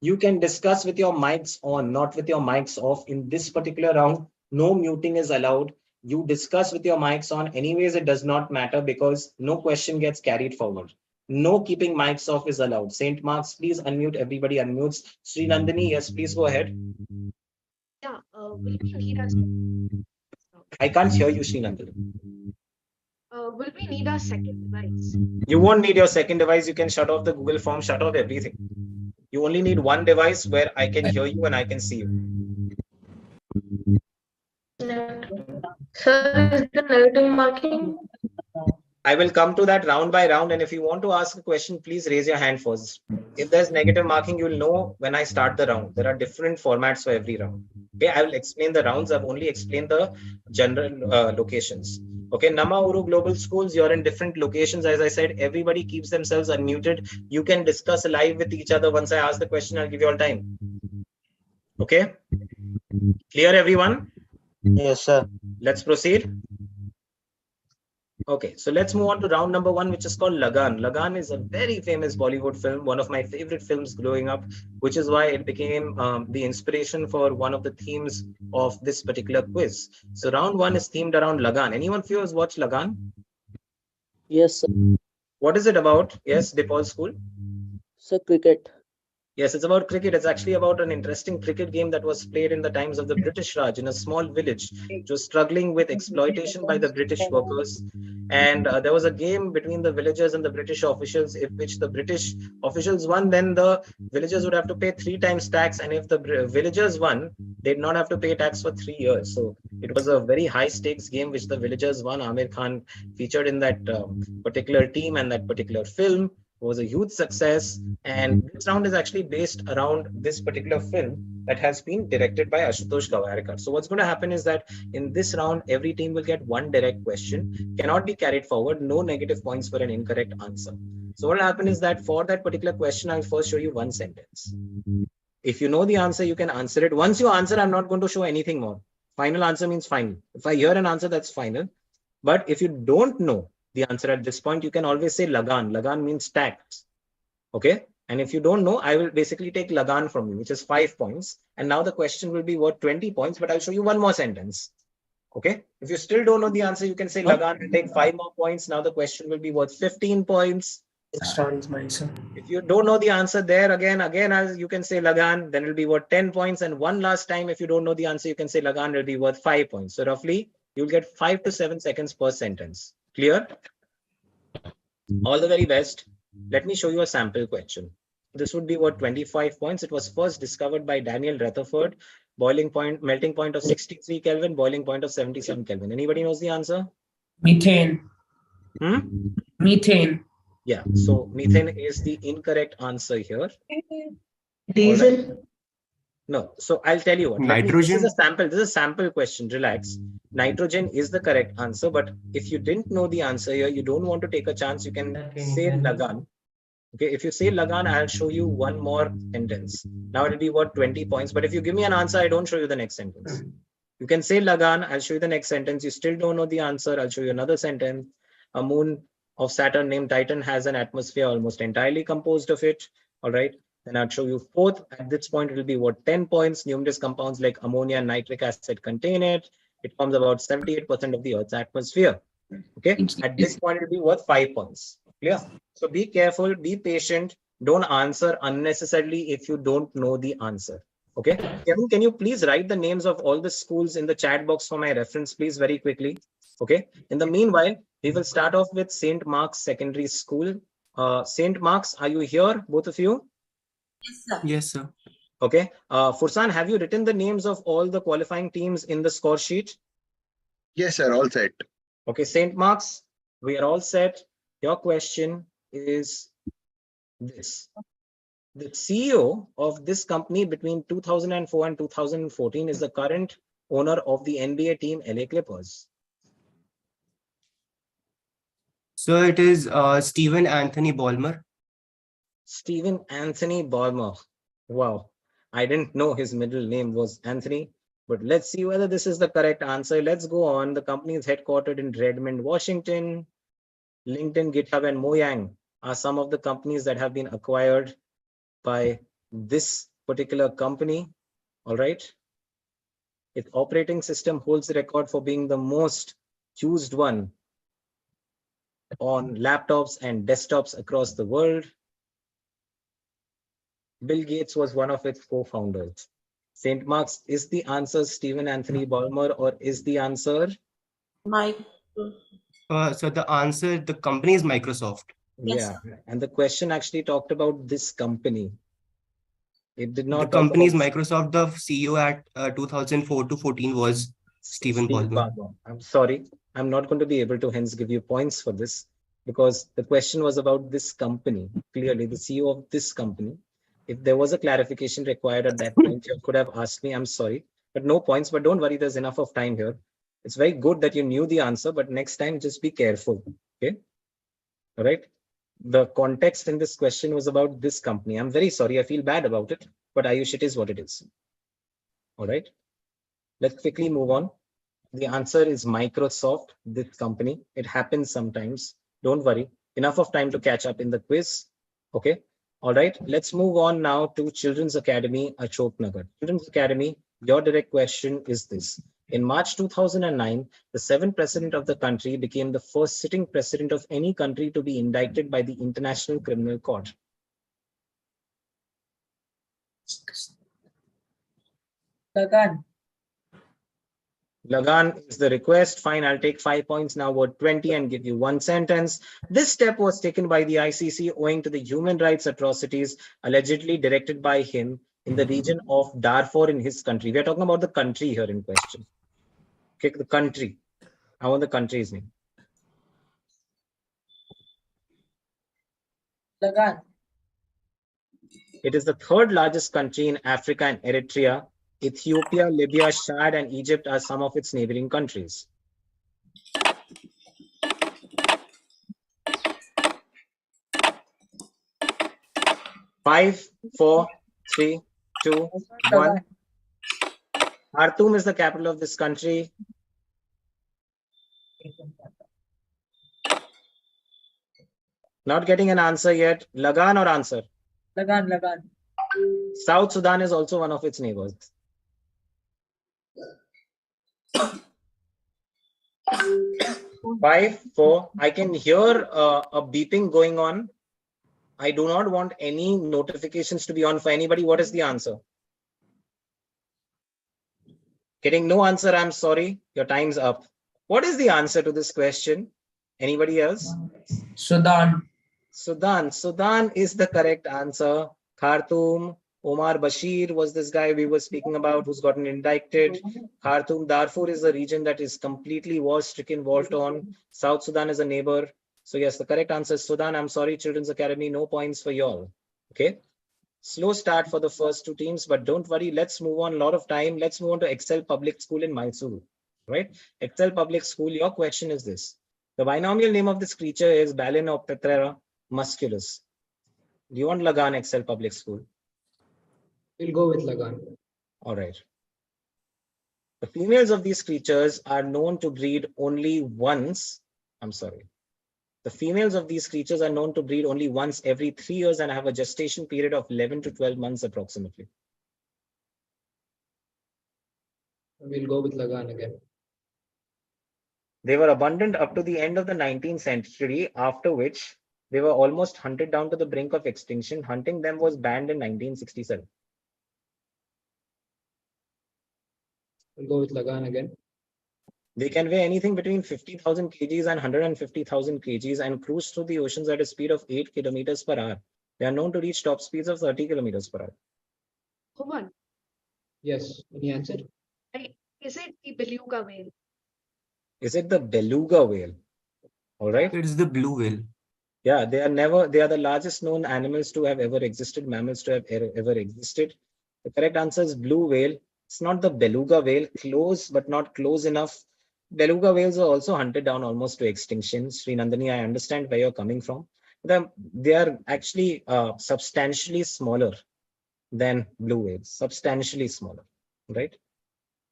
You can discuss with your mics on, not with your mics off. In this particular round, no muting is allowed. You discuss with your mics on. Anyways, it does not matter because no question gets carried forward. No keeping mics off is allowed. St. Mark's, please unmute. Everybody unmutes. Sri Nandini, yes, please go ahead. Yeah, will we need a I can't hear you, Sri Nandini. will we need a second device? You won't need your second device. You can shut off the Google form, shut off everything. You only need one device where I can hear you and I can see you. Sir, is the negative marking? I will come to that round by round. And if you want to ask a question, please raise your hand first. If there's negative marking, you'll know when I start the round. There are different formats for every round. Okay, I will explain the rounds. I've only explained the general locations. Okay, Nama Uru Global Schools, you're in different locations. As I said, everybody keeps themselves unmuted. You can discuss live with each other. Once I ask the question, I'll give you all time. Okay, clear everyone? Yes, sir. Let's proceed. Okay, so let's move on to round number 1, which is called Lagan. Lagan is a very famous Bollywood film, one of my favorite films growing up, which is why it became the inspiration for one of the themes of this particular quiz. So round 1 is themed around Lagan. Anyone of you has watched Lagan? Yes, sir. What is it about? Yes, DePaul School. Sir, cricket. Yes, it's about cricket. It's actually about an interesting cricket game that was played in the times of the British Raj in a small village. It was struggling with exploitation by the British workers. And there was a game between the villagers and the British officials, if which the British officials won, then the villagers would have to pay 3 times tax. And if the villagers won, they'd not have to pay tax for 3 years. So it was a very high stakes game which the villagers won. Amir Khan featured in that particular team and that particular film. Was a huge success, and this round is actually based around this particular film that has been directed by Ashutosh Gawarkar. So what's going to happen is that in this round, every team will get one direct question, cannot be carried forward, no negative points for an incorrect answer. So what will happen is that for that particular question, I'll first show you one sentence. If you know the answer, you can answer it. Once you answer, I'm not going to show anything more. Final answer means final. If I hear an answer, that's final. But if you don't know the answer at this point, you can always say Lagan. Lagan means tax. Okay. And if you don't know, I will basically take Lagan from you, which is 5 points. And now the question will be worth 20 points, but I'll show you one more sentence. Okay. If you still don't know the answer, you can say Lagan and take 5 more points. Now the question will be worth 15 points. If you don't know the answer there, again, as you can say Lagan, then it'll be worth 10 points. And one last time, if you don't know the answer, you can say Lagan, it'll be worth 5 points. So roughly, you'll get 5 to 7 seconds per sentence. Clear? All the very best. Let me show you a sample question. This would be worth 25 points. It was first discovered by Daniel Rutherford. Melting point of 63 Kelvin, boiling point of 77 Kelvin. Anybody knows the answer? Methane. Methane. Yeah, so methane is the incorrect answer here. Diesel. Right. No, so I'll tell you what. Nitrogen. This is a sample question. Relax. Nitrogen is the correct answer, but if you didn't know the answer here, you don't want to take a chance, you can say Lagan. Okay, if you say Lagan, I'll show you one more sentence. Now it'll be worth 20 points, but if you give me an answer, I don't show you the next sentence. You can say Lagan, I'll show you the next sentence. You still don't know the answer, I'll show you another sentence. A moon of Saturn named Titan has an atmosphere almost entirely composed of it. All right. Then I'll show you fourth. At this point, it will be worth 10 points. Numerous compounds like ammonia and nitric acid contain it. It forms about 78% of the Earth's atmosphere. Okay. At this point, it will be worth 5 points. Clear? So be careful, be patient. Don't answer unnecessarily if you don't know the answer. Okay. Kevin, can you please write the names of all the schools in the chat box for my reference, please, very quickly? Okay. In the meanwhile, we will start off with St. Mark's Secondary School. St. Mark's, are you here, both of you? Yes, sir. Yes, sir. Okay. Fursan, have you written the names of all the qualifying teams in the score sheet? Yes, sir. All set. Okay. St. Mark's, we are all set. Your question is this. The CEO of this company between 2004 and 2014 is the current owner of the NBA team LA Clippers. So it is Stephen Anthony Ballmer. Stephen Anthony Ballmer. Wow. I didn't know his middle name was Anthony, but let's see whether this is the correct answer. Let's go on. The company is headquartered in Redmond, Washington. LinkedIn, GitHub, and Mojang are some of the companies that have been acquired by this particular company. All right. Its operating system holds the record for being the most used one on laptops and desktops across the world. Bill Gates was one of its co-founders. St. Mark's, is the answer Stephen Anthony Ballmer, or is the answer? So the answer, the company is Microsoft. Yeah, and the question actually talked about this company. It did not. The company is Microsoft. The CEO at 2004 to 14 was Stephen Ballmer. I'm sorry, I'm not going to be able to hence give you points for this because the question was about this company. Clearly, the CEO of this company. If there was a clarification required at that point, you could have asked me. I'm sorry, but no points. But don't worry, there's enough of time here. It's very good that you knew the answer, but next time just be careful. Okay. All right. The context in this question was about this company. I'm very sorry. I feel bad about it, but Ayush, it is what it is. All right. Let's quickly move on. The answer is Microsoft, this company. It happens sometimes. Don't worry. Enough of time to catch up in the quiz. Okay. All right. Let's move on now to Children's Academy, Ashok Nagar. Children's Academy, your direct question is this. In March 2009, the 7th president of the country became the first sitting president of any country to be indicted by the International Criminal Court. Lagan. Lagan is the request. Fine, I'll take 5 points now, word 20, and give you one sentence. This step was taken by the ICC owing to the human rights atrocities allegedly directed by him in the region of Darfur in his country. We are talking about the country here in question. Okay, the country. I want the country's name. Lagan. It is the third largest country in Africa, and Eritrea, Ethiopia, Libya, Chad, and Egypt are some of its neighboring countries. Five, 4, 3, 2, 1. Khartoum is the capital of this country. Not getting an answer yet. Lagan or answer? Lagan. Lagan. South Sudan is also one of its neighbors. 5, 4. I can hear a beeping going on. I do not want any notifications to be on for anybody. What is the answer? Getting no answer, I'm sorry. Your time's up. What is the answer to this question? Anybody else? Sudan. Sudan. Sudan is the correct answer. Khartoum. Omar Bashir was this guy we were speaking about who's gotten indicted. Khartoum, Darfur is a region that is completely war-stricken, war-torn. South Sudan is a neighbor. So yes, the correct answer is Sudan. I'm sorry, Children's Academy, no points for y'all. Okay. Slow start for the first two teams, but don't worry. Let's move on. A lot of time. Let's move on to Excel Public School in Mysuru. Right? Excel Public School. Your question is this. The binomial name of this creature is Balanoptera musculus. Do you want Lagan Excel Public School? We'll go with Lagan. All right. The females of these creatures are known to breed only once. I'm sorry. The females of these creatures are known to breed only once every 3 years and have a gestation period of 11 to 12 months approximately. We'll go with Lagan again. They were abundant up to the end of the 19th century, after which they were almost hunted down to the brink of extinction. Hunting them was banned in 1967. We'll go with Lagan again. They can weigh anything between 50,000 kgs and 150,000 kgs and cruise through the oceans at a speed of 8 kilometers per hour. They are known to reach top speeds of 30 kilometers per hour. One. Yes. Any answer? Is it the beluga whale? Is it the beluga whale? All right. It's the blue whale. Yeah, they are the largest known animals to have ever existed, mammals to have ever existed. The correct answer is blue whale. It's not the beluga whale, close but not close enough. Beluga whales are also hunted down almost to extinction. Sri Nandini, I understand where you're coming from. They are actually substantially smaller than blue whales, substantially smaller, right?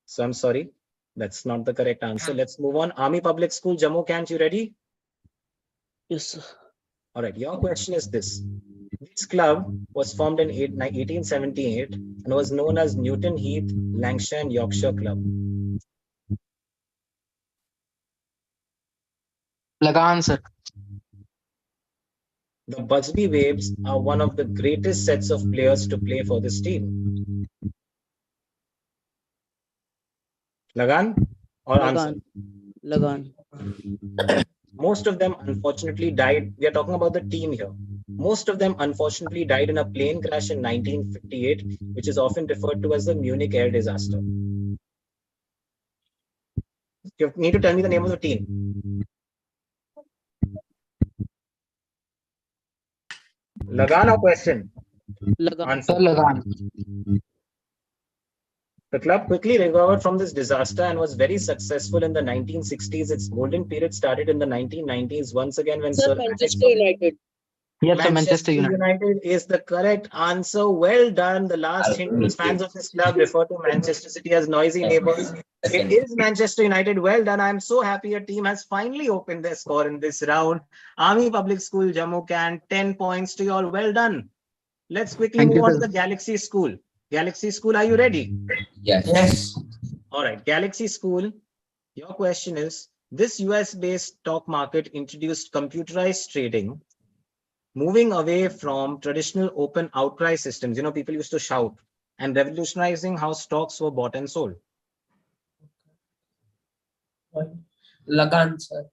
So I'm sorry, that's not the correct answer. Let's move on. Army Public School, Jammu, can't you ready? Yes, sir. All right, your question is this. This club was formed in 1878 and was known as Newton Heath, Lancashire and Yorkshire Club. Lagan, sir. The Busby Waves are one of the greatest sets of players to play for this team. Lagan or answer? Lagan. Most of them unfortunately died. We are talking about the team here. Most of them unfortunately died in a plane crash in 1958, which is often referred to as the Munich air disaster. You need to tell me the name of the team. Lagan or question? Lagan. Answer. Lagan. The club quickly recovered from this disaster and was very successful in the 1960s. Its golden period started in the 1990s, once again when Sir, Sir Manchester United. Yes, sir, Manchester United is the correct answer. Well done. The last hint was fans of this club refer to Manchester City as noisy neighbors. It is Manchester United. Well done. I'm so happy a team has finally opened their score in this round. Army Public School, Jammu Can, 10 points to you all. Well done. Let's quickly move on to the Galaxy School. Galaxy School, are you ready? Yes. Yes. All right. Galaxy School, your question is, this US-based stock market introduced computerized trading, moving away from traditional open outcry systems. You know, people used to shout and revolutionizing how stocks were bought and sold. Lagan, sir.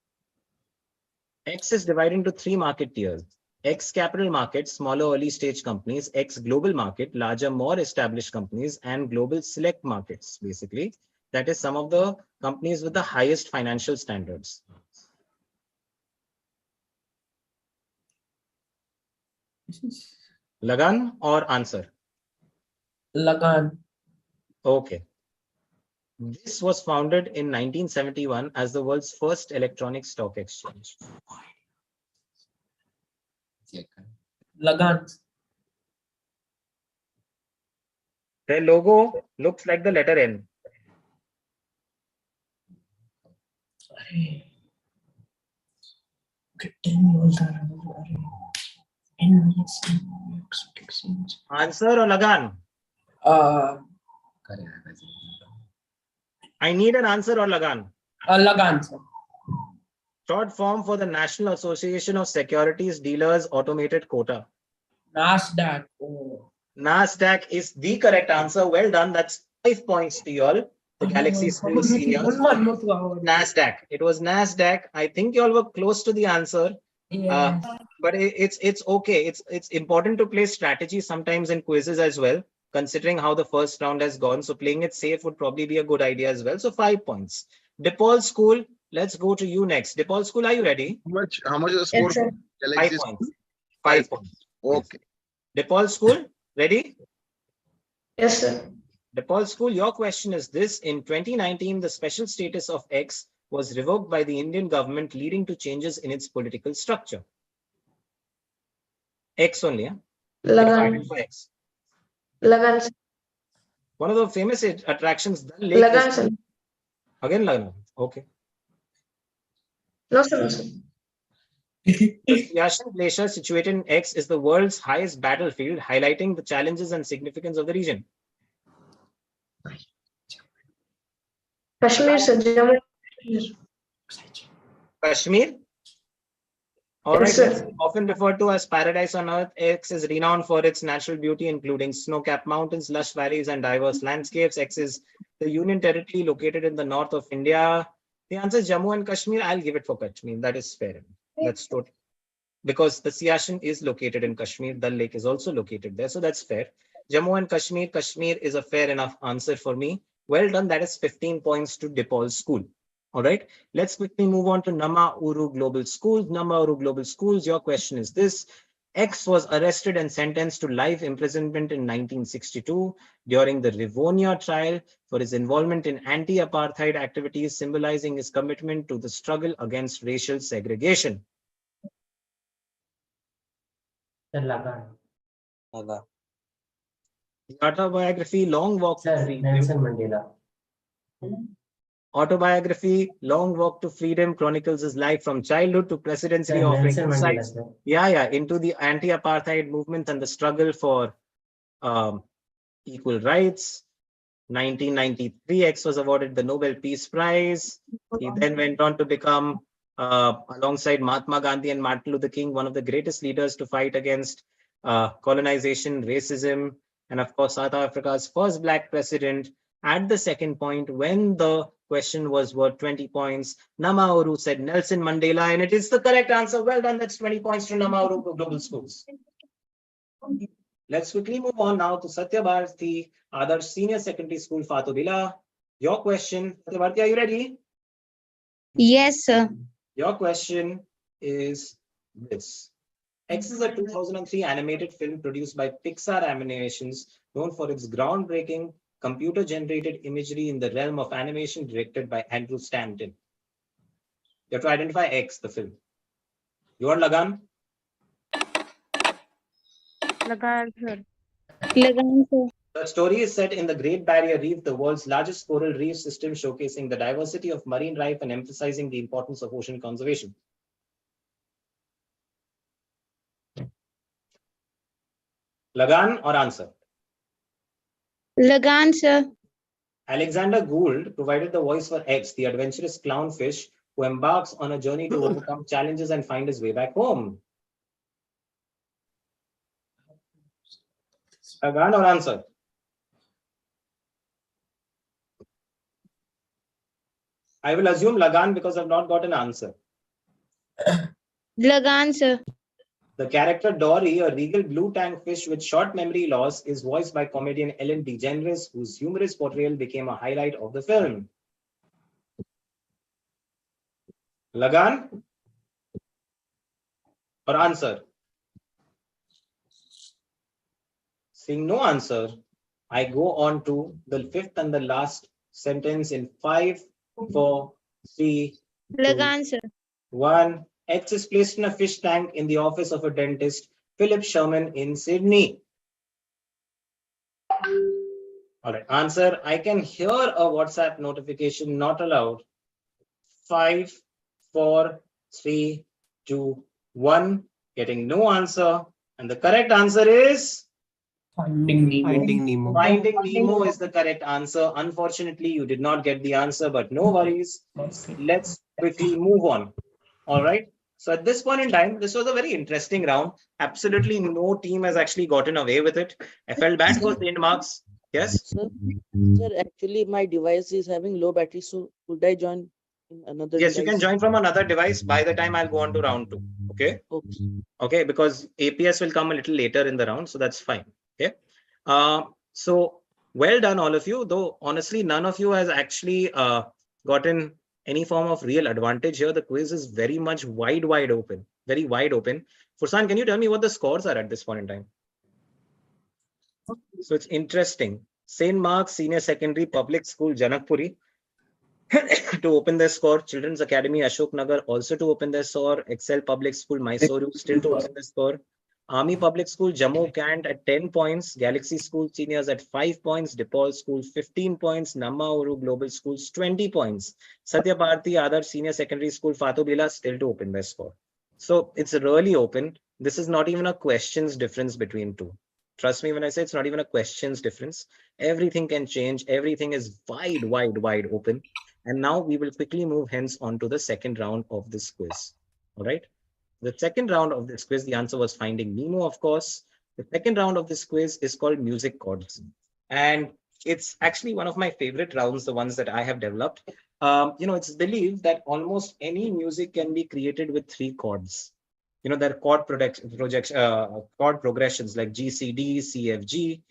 X is divided into three market tiers. X capital market, smaller early stage companies, X global market, larger, more established companies, and global select markets, basically. That is some of the companies with the highest financial standards. Lagan or answer? Lagan. Okay. This was founded in 1971 as the world's first electronic stock exchange. Lagan. Their logo looks like the letter N. Answer or Lagan? I need an answer or Lagan. Lagan, sir. Short form for the National Association of Securities Dealers Automated Quota. NASDAQ. Oh. NASDAQ is the correct answer. Well done. That's 5 points to you all. The Galaxy School seniors. NASDAQ. It was NASDAQ. I think you all were close to the answer. Yeah. But it's okay. It's important to play strategy sometimes in quizzes as well, considering how the first round has gone. So playing it safe would probably be a good idea as well. So 5 points. DePaul School, let's go to you next. DePaul School, are you ready? How much is the score? Yes, sir. 5 points. 5 points. Okay. DePaul School, ready? Yes, sir. DePaul School, your question is this. In 2019, the special status of X was revoked by the Indian government, leading to changes in its political structure. X only, yeah? Lagan. For X. Lagan, sir. One of the famous attractions, Dal Lake. Lagan, sir. Again, Lagan. Okay. No, sir, no, sir. The Siachen Glacier, situated in X, is the world's highest battlefield, highlighting the challenges and significance of the region. Kashmir, sir. Jammu. Kashmir? All Yes, right, sir. it's often referred to as paradise on earth. X is renowned for its natural beauty, including snow-capped mountains, lush valleys, and diverse landscapes. X is the union territory located in the north of India. The answer is Jammu and Kashmir. I'll give it for Kashmir. That is fair. That's total. Because the Siachen is located in Kashmir. Dal Lake is also located there. So that's fair. Jammu and Kashmir. Kashmir is a fair enough answer for me. Well done. That is 15 points to DePaul School. All right. Let's quickly move on to Nama Uru Global Schools. Nama Uru Global Schools. Your question is this. X was arrested and sentenced to life imprisonment in 1962 during the Rivonia trial for his involvement in anti-apartheid activities, symbolizing his commitment to the struggle against racial segregation. Lagan. The autobiography, Long Walk to Freedom. Nelson Mandela. Autobiography, Long Walk to Freedom, chronicles his life from childhood to presidency, offering insights into the anti-apartheid movement and the struggle for equal rights. 1993, X was awarded the Nobel Peace Prize. He then went on to become, alongside Mahatma Gandhi and Martin Luther King, one of the greatest leaders to fight against colonization, racism, and of course, South Africa's first Black president. At the second point, when the question was worth 20 points, Namauru said Nelson Mandela, and it is the correct answer. Well done. That's 20 points to Namauru Global Schools. Let's quickly move on now to Satya Bharati Adarsh Senior Secondary School, Fatubila. Your question, Satya Bharati, are you ready? Yes, sir. Your question is this. X is a 2003 animated film produced by Pixar Animations, known for its groundbreaking computer-generated imagery in the realm of animation, directed by Andrew Stanton. You have to identify X, the film. You are Lagan? Lagan, sir. Lagan, sir. The story is set in the Great Barrier Reef, the world's largest coral reef system, showcasing the diversity of marine life and emphasizing the importance of ocean conservation. Lagan or answer? Lagan, sir. Alexander Gould provided the voice for X, the adventurous clownfish who embarks on a journey to overcome challenges and find his way back home. Lagan or answer? I will assume Lagan because I've not got an answer. Lagan, sir. The character Dory, a regal blue tank fish with short memory loss, is voiced by comedian Ellen DeGeneres, whose humorous portrayal became a highlight of the film. Lagan? Or answer? Seeing no answer, I go on to the fifth and the last sentence in 5, 4, 3, 2, Lagan, sir. 1. X is placed in a fish tank in the office of a dentist, Philip Sherman in Sydney. All right, answer. I can hear a WhatsApp notification, not allowed. 5, 4, 3, 2, 1. Getting no answer. And the correct answer is? Finding Nemo. Finding Nemo. Finding Nemo is the correct answer. Unfortunately, you did not get the answer, but no worries. Let's quickly move on. All right. So at this point in time, this was a very interesting round. Absolutely no team has actually gotten away with it. I felt bad for St. Mark's. Yes. Sir, actually my device is having low battery, so could I join in another Yes, device? you can join from another device. By the time I'll go on to round 2. Okay. Okay. Okay, because APS will come a little later in the round, so that's fine. Okay. So well done, all of you. Though honestly, none of you has actually gotten any form of real advantage here. The quiz is very much wide open, very wide open. Fursan, can you tell me what the scores are at this point in time? So it's interesting. St. Mark's Senior Secondary Public School, Janakpuri, to open their score. Children's Academy, Ashok Nagar, also to open their score. Excel Public School, Mysuru, still to open their score. Army Public School, Jammu Cant at 10 points. Galaxy School Seniors at 5 points. DePaul School, 15 points. Nammauru Global Schools, 20 points. Satya Bharati Adarsh Senior Secondary School, Fatubila, still to open their score. So it's really open. This is not even a questions difference between two. Trust me when I say it's not even a questions difference. Everything can change. Everything is wide open. And now we will quickly move hence on to the second round of this quiz. All right. The second round of this quiz, the answer was Finding Nemo, of course. The second round of this quiz is called Music Chords. And it's actually one of my favorite rounds, the ones that I have developed. It's believed that almost any music can be created with 3 chords. There are chord progressions like G, C, D, C, F, G.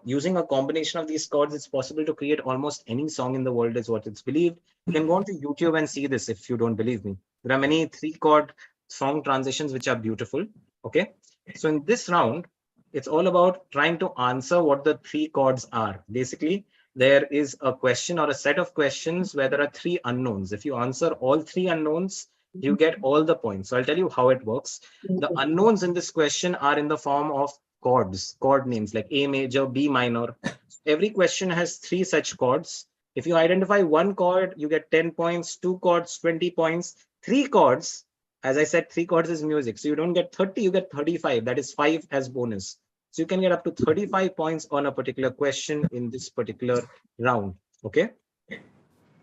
Using a combination of these chords, it's possible to create almost any song in the world is what it's believed. You can go onto YouTube and see this if you don't believe me. There are many 3-chord song transitions which are beautiful. Okay. So in this round, it's all about trying to answer what the 3 chords are. Basically, there is a question or a set of questions where there are 3 unknowns. If you answer all 3 unknowns, you get all the points. So I'll tell you how it works. The unknowns in this question are in the form of chords, chord names like A major, B minor. Every question has 3 such chords. If you identify 1 chord, you get 10 points, 2 chords, 20 points, 3 chords. As I said, 3 chords is music. So you don't get 30, you get 35. That is 5 as bonus. So you can get up to 35 points on a particular question in this particular round. Okay.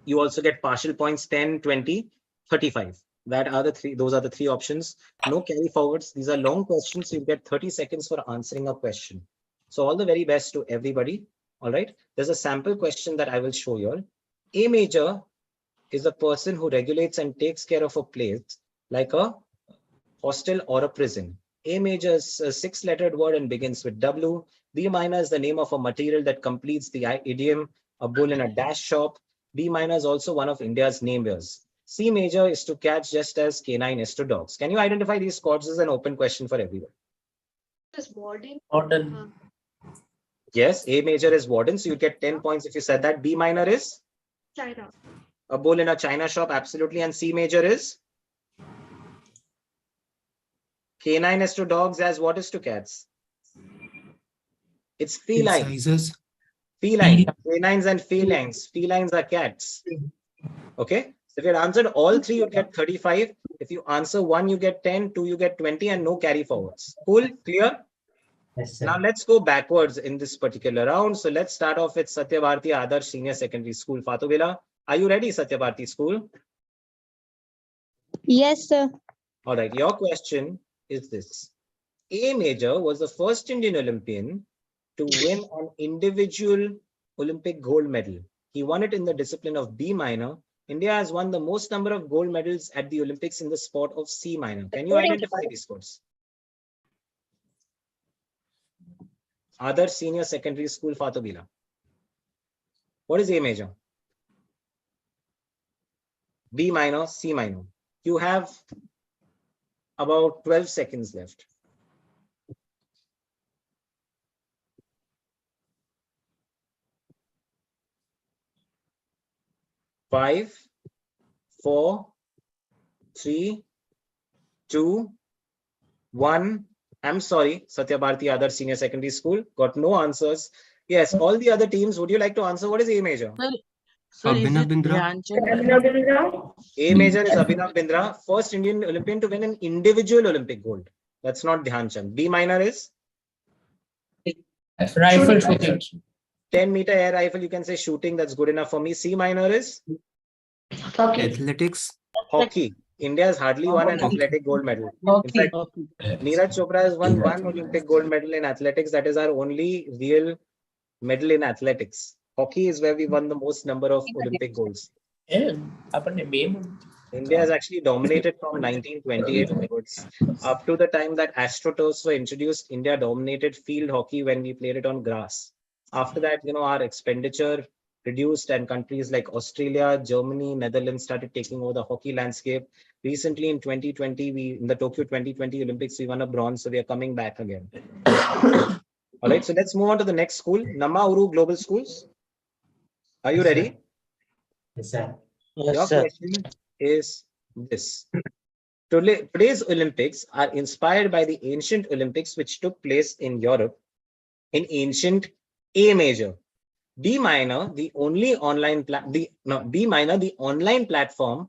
You also get partial points, 10, 20, 35. Those are the 3 options. No carry forwards. These are long questions. So you get 30 seconds for answering a question. So all the very best to everybody. All right. There's a sample question that I will show you all. A major is a person who regulates and takes care of a place like a hostel or a prison. A major is a 6-lettered word and begins with W. B minor is the name of a material that completes the idiom, a bull in a dash shop. B minor is also one of India's neighbors. C major is to catch just as canine is to dogs. Can you identify these chords? This is an open question for everyone. Warden. Yes, A major is warden. So you get 10 points if you said that. B minor is? China. A bull in a china shop. Absolutely. And C major is? Canine is to dogs as what is to cats? It's feline. Incisors. Feline. Canines and felines. Felines are cats. Okay. So if you had answered all 3, you get 35. If you answer 1, you get 10, 2, you get 20, and no carry forwards. Cool? Clear? Yes, sir. Now let's go backwards in this particular round. So let's start off with Satya Bharati Adarsh Senior Secondary School, Fatubila. Are you ready, Satya Bharati School? Yes, sir. All right. Your question is this. A major was the first Indian Olympian to win an individual Olympic gold medal. He won it in the discipline of B minor India has won the most number of gold medals at the Olympics in the sport of C minor. Can you identify these sports? Other Senior Secondary School, Fatobila. What is A major? B minor, C minor. You have about 12 seconds left. 5, 4, 3, 2, 1. I'm sorry, Satya Bharati Other Senior Secondary School got no answers. Yes, all the other teams, would you like to answer? What is A major? Sir, is Abhinav it Bindra. Dhyan Chand? A major is Abhinav Bindra, first Indian Olympian to win an individual Olympic gold. That's not Dhyan Chand. B minor is Rifle shooting. 10-meter air rifle. You can say shooting. That's good enough for me. C minor is Athletics. hockey. India has hardly won an athletic gold medal. In fact, Neeraj Chopra has won one Olympic gold medal in athletics. That is our only real medal in athletics. Hockey is where we won the most number of Olympic golds. India has actually dominated from 1928 onwards. Up to the time that AstroTurfs were introduced, India dominated field hockey when we played it on grass. After that, our expenditure reduced and countries like Australia, Germany, Netherlands started taking over the hockey landscape. Recently in 2020, in the Tokyo 2020 Olympics, we won a bronze, so we are coming back again. All right, so let's move on to the next school, Nammauru Global Schools. Are you ready? Yes, sir. Your question is this. Today's Olympics are inspired by the ancient Olympics which took place in Europe in ancient A major. B minor, the only online platform,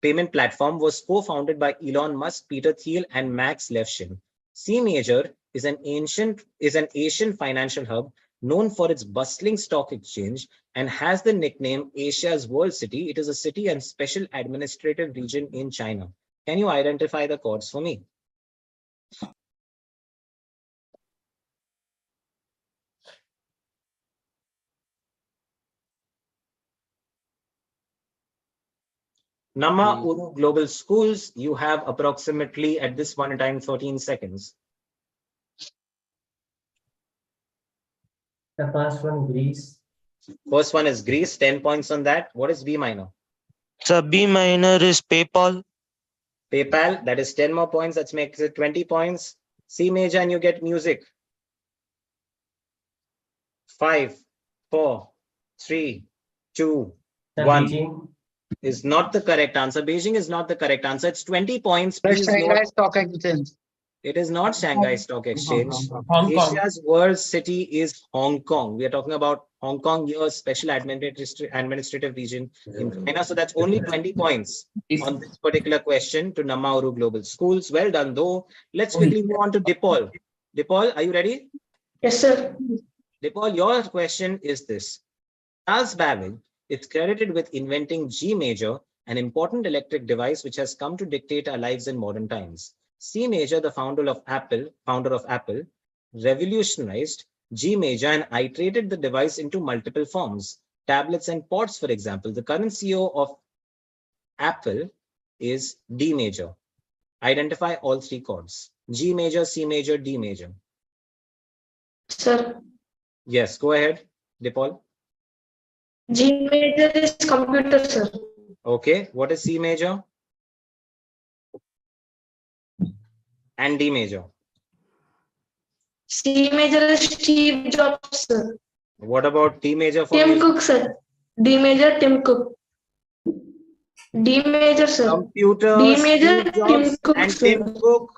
payment platform, was co-founded by Elon Musk, Peter Thiel, and Max Levchin. C major is an Asian financial hub known for its bustling stock exchange and has the nickname Asia's World City. It is a city and special administrative region in China. Can you identify the chords for me? Nammauru Global Schools, you have approximately at this one time 13 seconds. The first one, Greece. First one is Greece, 10 points on that. What is B minor? So B minor is PayPal. PayPal, that is 10 more points. That makes it 20 points. C major and you get music. 5, 4, 3, 2, 1. Is not the correct answer. Beijing is not the correct answer. It's 20 points. Please note. Stock Exchange. It is not Shanghai Stock Exchange. Hong Kong. Asia's world city is Hong Kong. We are talking about Hong Kong, your special administrative region in China. So that's only 20 points on this particular question to Nammauru Global Schools. Well done, though. Let's quickly move on to Dipal. Dipal, are you ready? Yes, sir. Dipal, your question is this. Charles Babbage is credited with inventing G major, an important electric device which has come to dictate our lives in modern times. C major, the founder of Apple, revolutionized G major and iterated the device into multiple forms. Tablets and pods, for example. The current CEO of Apple is D major. Identify all three chords. G major, C major, D major. Sir, Yes, go ahead, Dipal. G major is computer, sir. Okay, what is C major? And D major. C major is Steve Jobs, sir. What about D major for Tim music? Cook, sir. D major, Tim Cook. D major, sir. Computers, D major, Steve Tim Jobs, Cook, and sir. Tim Cook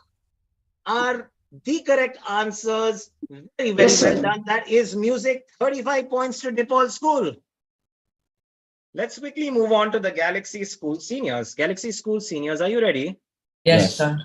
are the correct answers. Very, very Yes, well sir. done. That is music. 35 points to DePaul School. Let's quickly move on to the Galaxy School Seniors. Galaxy School Seniors, are you ready? Yes, sir.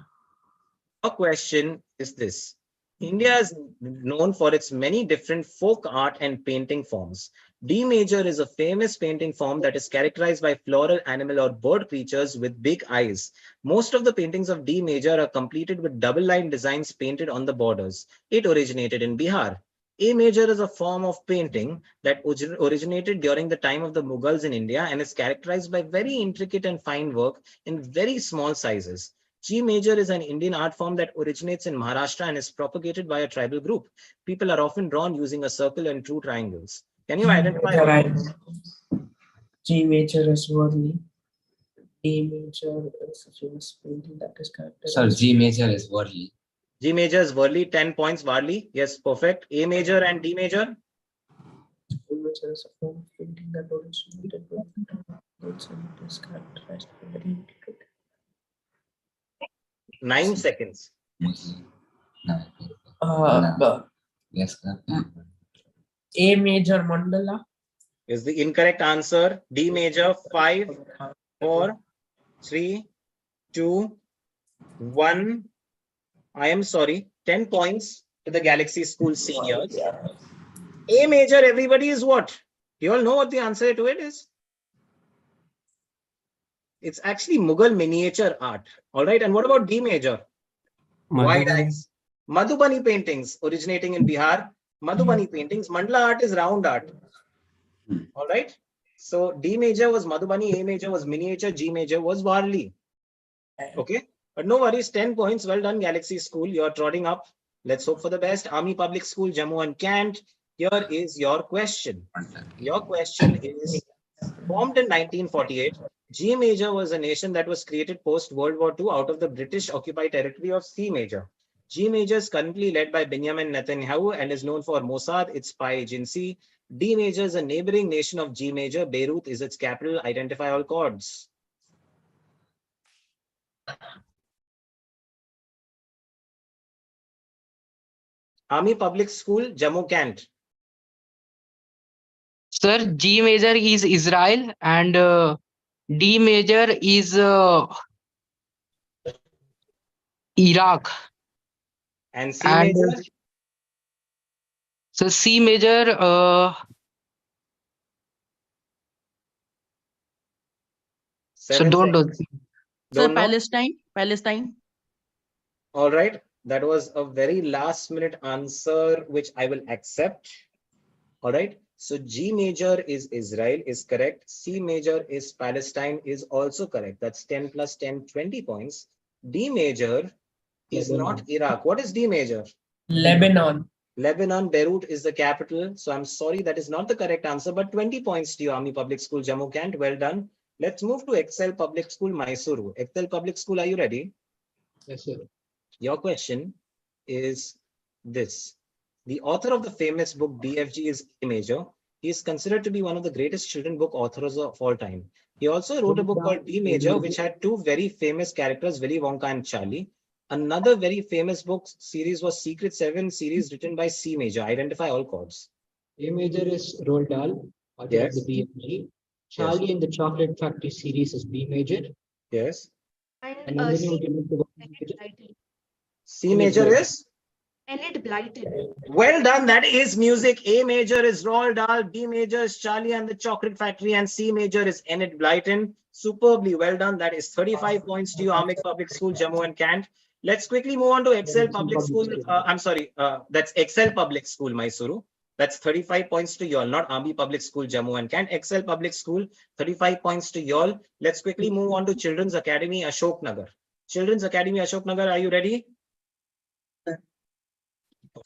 A question is this. India is known for its many different folk art and painting forms. D major is a famous painting form that is characterized by floral, animal, or bird creatures with big eyes. Most of the paintings of D major are completed with double line designs painted on the borders. It originated in Bihar. A major is a form of painting that originated during the time of the Mughals in India and is characterized by very intricate and fine work in very small sizes. G major is an Indian art form that originates in Maharashtra and is propagated by a tribal group. People are often drawn using a circle and two triangles. Can you identify? G major is Worli. D major is a famous painting that is characterized. So G major is Worli. G major is Worli, 10 points. Warli, yes, perfect. A major and D major? D major is a form of painting that originated with and is characterized by very intricate. 9 seconds. Yes, sir. A major mandala is the incorrect answer. D major, 5, 4, 3, 2, 1. I am sorry, 10 points to the Galaxy School seniors. A major, everybody, is what? You all know what the answer to it is? It's actually Mughal miniature art. All right. And what about D major? Wide eyes. Madhubani paintings originating in Bihar. Madhubani paintings. Mandala art is round art. All right. So D major was Madhubani, A major was miniature, G major was Warli. Okay. But no worries, 10 points. Well done, Galaxy School. You're trotting up. Let's hope for the best. Army Public School, Jammu and Kant. Here is your question. Your question is, formed in 1948, G major was a nation that was created post-World War II out of the British occupied territory of C major. G major is currently led by Benjamin Netanyahu and is known for Mossad, its spy agency. D major is a neighboring nation of G major. Beirut is its capital. Identify all chords. Army Public School, Jammu Kant. Sir, G major is Israel and D major is Iraq. And C major? So C major, so don't do. Sir, Palestine. All right. That was a very last minute answer, which I will accept. All right. So G major is Israel is correct. C major is Palestine is also correct. That's 10 plus 10, 20 points. D major is not Iraq. What is D major? Lebanon. Lebanon, Beirut is the capital. So I'm sorry, that is not the correct answer, but 20 points to you, Army Public School, Jammu Kant. Well done. Let's move to Excel Public School, Mysuru. Excel Public School, are you ready? Yes, sir. Your question is this. The author of the famous book BFG is A major. He is considered to be one of the greatest children book authors of all time. He also wrote a book called B major, which had two very famous characters, Willy Wonka and Charlie. Another very famous book series was Secret 7 series written by C major. Identify all chords. A major is Roald Dahl, author of the BFG. Charlie and the Chocolate Factory series is B major. Yes. And then you can look C major is? Enid Blyton. Well done. That is music. A major is Roald Dahl, B major is Charlie and the Chocolate Factory, and C major is Enid Blyton. Superbly well done. That is 35 points to you, Army Public School, Jammu and Kant. Let's quickly move on to Excel Public School. I'm sorry, that's Excel Public School, Mysuru. That's 35 points to y'all, not Army Public School, Jammu and Kant. Excel Public School, 35 points to y'all. Let's quickly move on to Children's Academy, Ashok Nagar. Children's Academy, Ashok Nagar, are you ready?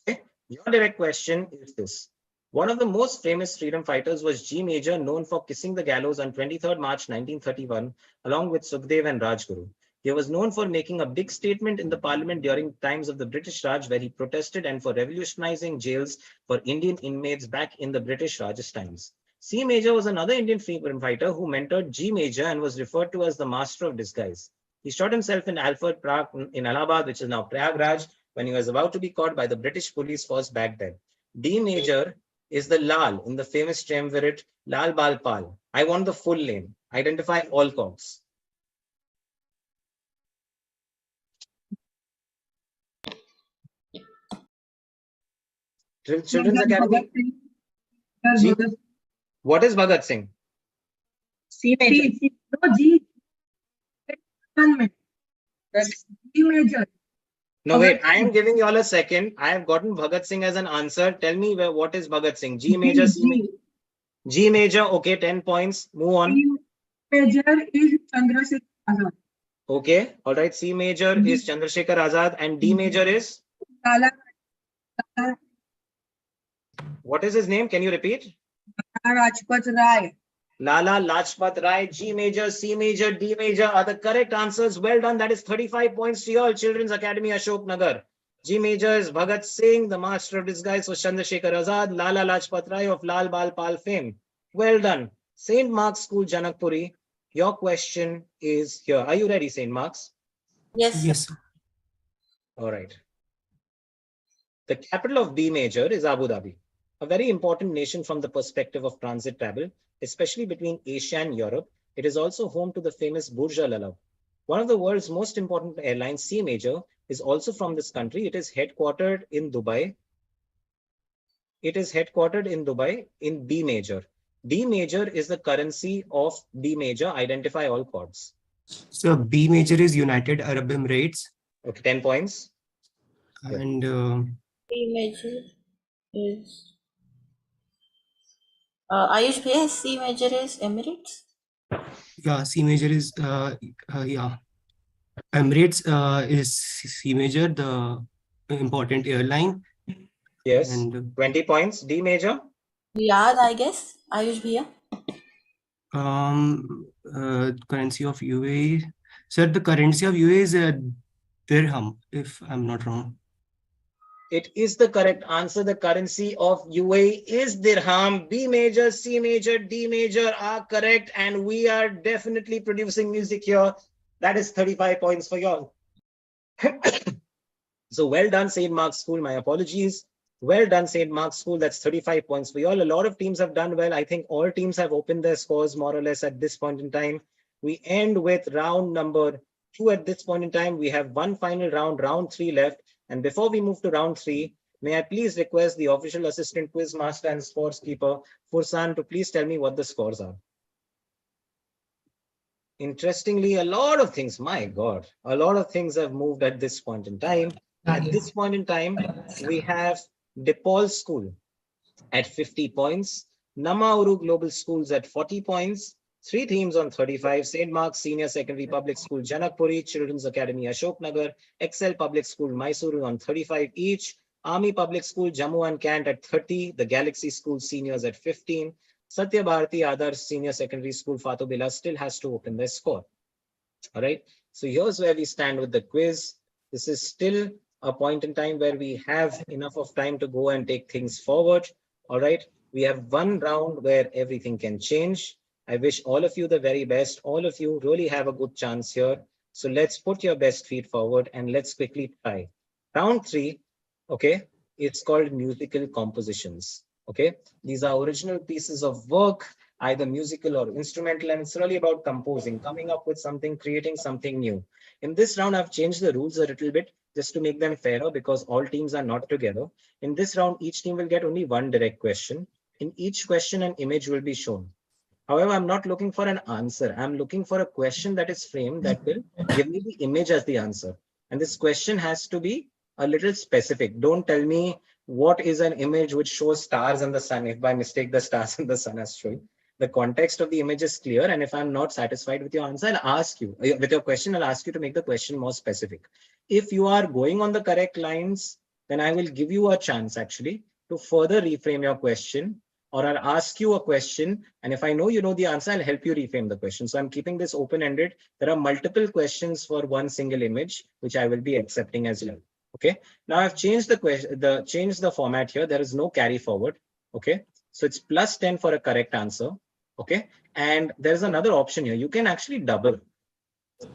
Okay. Your direct question is this. One of the most famous freedom fighters was G major, known for kissing the gallows on 23rd March 1931, along with Sukhdev and Rajguru. He was known for making a big statement in the parliament during times of the British Raj, where he protested and for revolutionizing jails for Indian inmates back in the British Raj's times. C major was another Indian freedom fighter who mentored G major and was referred to as the master of disguise. He shot himself in Alfred Park in Allahabad, which is now Prayagraj, when he was about to be caught by the British police force back then. D major is the Lal in the famous triumvirate Lal Bal Pal. I want the full name. Identify all chords. Children's Academy. G. What is Bhagat Singh? C major. No, G. 1 minute. That's G major. No, wait, I am giving you all a second. I have gotten Bhagat Singh as an answer. Tell me what is Bhagat Singh? G major, C major. G major, okay, 10 points. Move on. C major is Chandrasekhar Azad. Okay, all right. C major is Chandrasekhar Azad and D major is? Lala What is his name? Can you repeat? Rajpat Rai. Lala Lajpat Rai. G major, C major, D major are the correct answers. Well done. That is 35 points to your Children's Academy, Ashok Nagar. G major is Bhagat Singh. The master of disguise was Chandrasekhar Azad. Lala Lajpat Rai of Lal Bal Pal fame. Well done. St. Mark's School, Janakpuri. Your question is here. Are you ready, St. Mark's? Yes. Yes, sir. All right. The capital of B major is Abu Dhabi, a very important nation from the perspective of transit travel, especially between Asia and Europe. It is also home to the famous Burj Al Arab. One of the world's most important airlines, C major, is also from this country. It is headquartered in Dubai. It is headquartered in Dubai in B major. D major is the currency of B major. Identify all chords. So B major is United Arab Emirates. Okay, 10 points. And C major is Ayush bhaiya, C major is Emirates. yeah, C major is yeah. Emirates is C major, the important airline. Yes, And 20 points. D major? Riyadh, I guess. Ayush bhaiya. Currency of UAE. Sir, the currency of UAE is dirham, if I'm not wrong. It is the correct answer. The currency of UAE is dirham. B major, C major, D major are correct. And we are definitely producing music here. That is 35 points for y'all. So well done, St. Mark's School. My apologies. Well done, St. Mark's School. That's 35 points for y'all. A lot of teams have done well. I think all teams have opened their scores more or less at this point in time. We end with round number 2 at this point in time. We have one final round, round 3 left. And before we move to round 3, may I please request the official assistant quiz master and scores keeper, Fursan, to please tell me what the scores are. Interestingly, a lot of things, my God, a lot of things have moved at this point in time. At this point in time, we have DePaul School at 50 points, Namauru Global Schools at 40 points, 3 teams on 35, St. Mark's Senior Secondary Public School, Janakpuri, Children's Academy, Ashok Nagar, Excel Public School, Mysuru on 35 each, Army Public School, Jammu and Kant at 30, the Galaxy School Seniors at 15, Satya Bharati Adarsh Senior Secondary School, Fatobila still has to open their score. All right, so here's where we stand with the quiz. This is still a point in time where we have enough of time to go and take things forward. All right, we have one round where everything can change. I wish all of you the very best. All of you really have a good chance here. So let's put your best feet forward and let's quickly try. Round 3, okay, it's called musical compositions. Okay, these are original pieces of work, either musical or instrumental, and it's really about composing, coming up with something, creating something new. In this round, I've changed the rules a little bit just to make them fairer because all teams are not together. In this round, each team will get only one direct question. In each question, an image will be shown. However, I'm not looking for an answer. I'm looking for a question that is framed that will give me the image as the answer. And this question has to be a little specific. Don't tell me what is an image which shows stars and the sun, if by mistake the stars and the sun are showing. The context of the image is clear, and if I'm not satisfied with your answer, I'll ask you, with your question, I'll ask you to make the question more specific. If you are going on the correct lines, then I will give you a chance actually to further reframe your question, or I'll ask you a question, and if I know you know the answer, I'll help you reframe the question. So I'm keeping this open-ended. There are multiple questions for one single image, which I will be accepting as well. Okay, now I've changed the question, changed the format here. There is no carry forward. Okay, so it's plus 10 for a correct answer. Okay, and there's another option here. You can actually double.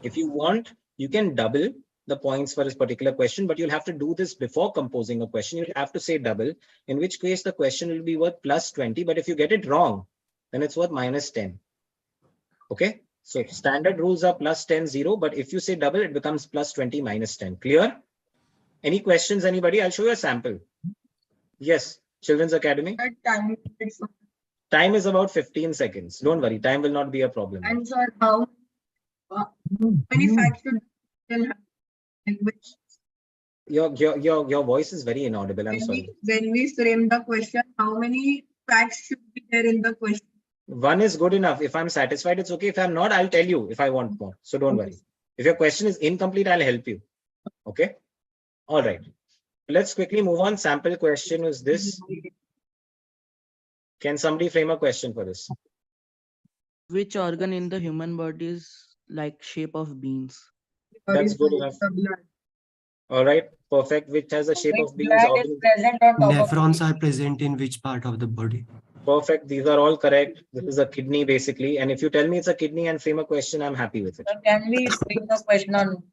If you want, you can double the points for this particular question, but you'll have to do this before composing a question. You'll have to say double, in which case the question will be worth plus 20. But if you get it wrong, then it's worth minus 10. Okay, so standard rules are plus 10, 0. But if you say double, it becomes plus 20, minus 10. Clear? Any questions, anybody? I'll show you a sample. Yes, Children's Academy. Time is about 15 seconds. Don't worry, time will not be a problem. And sir, how many facts should tell language? Your voice is very inaudible. I'm sorry. When we frame the question, how many facts should be there in the question? One is good enough. If I'm satisfied, it's okay. If I'm not, I'll tell you if I want more. So don't worry. If your question is incomplete, I'll help you. Okay. All right. Let's quickly move on. Sample question is this. Can somebody frame a question for this? Which organ in the human body is like shape of beans? That's good enough. All right. Perfect. Which has the shape of beans. Gland is present on top of Nephrons are present in which part of the body? Perfect. These are all correct. This is a kidney basically. And if you tell me it's a kidney and frame a question, I'm happy with it. So can we frame a question on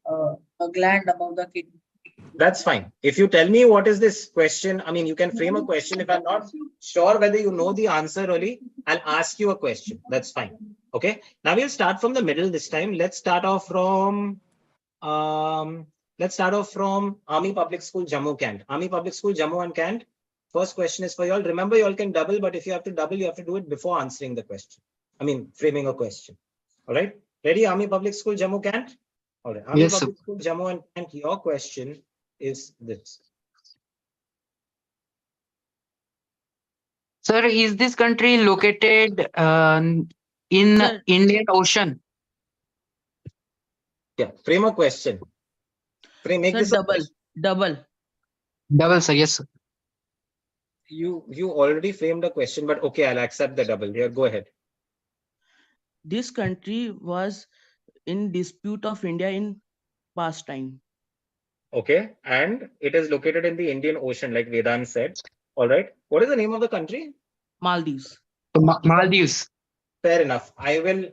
a gland above the kidney? That's fine. If you tell me what is this question, I mean, you can frame a question. If I'm not sure whether you know the answer really, I'll ask you a question. That's fine. Okay. Now we'll start from the middle this time. Let's start off from Army Public School, Jammu Kant. Army Public School, Jammu and Kant. First question is for y'all. Remember, y'all can double, but if you have to double, you have to do it before answering the question. I mean, framing a question. All right. Ready? Army Public School, Jammu Kant. All right. Army Yes, Public School, Jammu and Kant. Your question is this. Sir, is this country located in Sir. Indian Ocean? Yeah. Frame a question. Make Sir, this double. Double, sir. Yes, sir. You already framed a question, but okay, I'll accept the double. Here, go ahead. This country was in dispute of India in past time. Okay, and it is located in the Indian Ocean, like Vedant said. All right. What is the name of the country? Maldives. Maldives. Fair enough. I will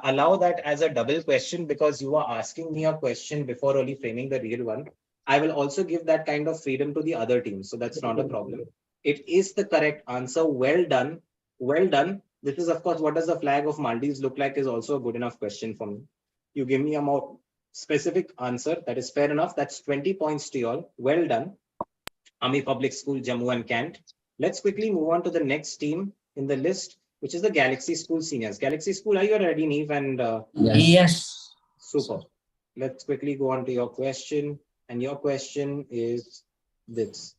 allow that as a double question because you are asking me a question before only framing the real one. I will also give that kind of freedom to the other team, so that's not a problem. It is the correct answer. Well done. Well done. This is, of course, what does the flag of Maldives look like is also a good enough question for me. You give me a more specific answer. That is fair enough. That's 20 points to y'all. Well done. Army Public School, Jammu and Kant. Let's quickly move on to the next team in the list, which is the Galaxy School Seniors. Galaxy School, are you ready, Neve? And Yes. Super. Let's quickly go on to your question. And your question is this.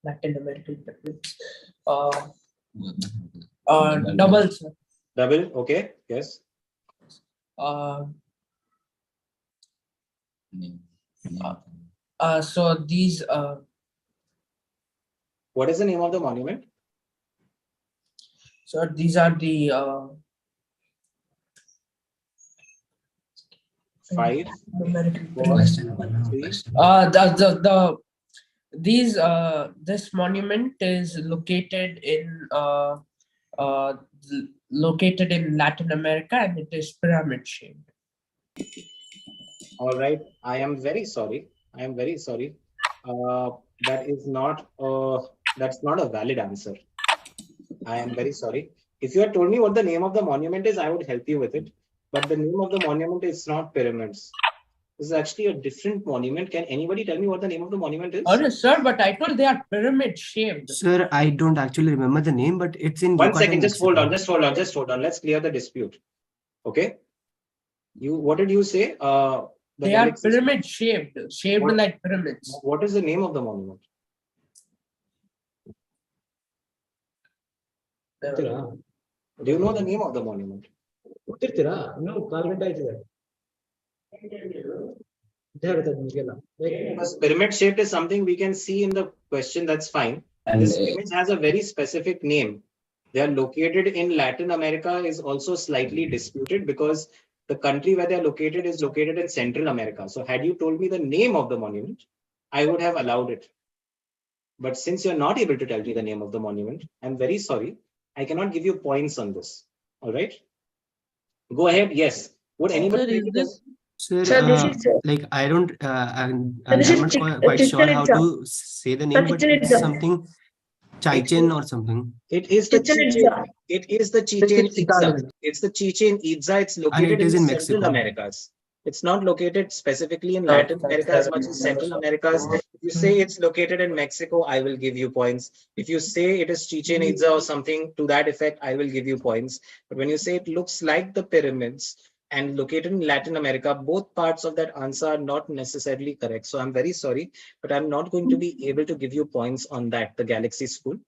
Latin American countries. Double, sir. Double, okay, yes. So these what is the name of the monument? So these are the 5, 4, 3. This monument is located in Latin America, and it is pyramid shaped. All right. I am very sorry. That's not a valid answer. I am very sorry. If you had told me what the name of the monument is, I would help you with it. But the name of the monument is not pyramids. This is actually a different monument. Can anybody tell me what the name of the monument is? Oh, sir, but I told they are pyramid shaped. Sir, I don't actually remember the name, but it's in. One second, just hold on. Let's clear the dispute. Okay. What did you say? They are pyramid shaped like pyramids. What is the name of the monument? Do you know the name of the monument? Because pyramid shaped is something we can see in the question, that's fine. And this image has a very specific name. They are located in Latin America is also slightly disputed because the country where they are located is located in Central America. So had you told me the name of the monument, I would have allowed it. But since you're not able to tell me the name of the monument, I'm very sorry. I cannot give you points on this. All right. Go ahead. Yes. Would anybody like to Sir, like I don't, I'm not quite sure how to say the name, but it's something Chichen or something. It is the Chichen. It is the Chichen Itza. It's the Chichen Itza. It's located in Central Americas. It's not located specifically in Latin America as much as Central Americas. If you say it's located in Mexico, I will give you points. If you say it is Chichen Itza or something to that effect, I will give you points. But when you say it looks like the pyramids and located in Latin America, both parts of that answer are not necessarily correct. So I'm very sorry, but I'm not going to be able to give you points on that, the Galaxy School.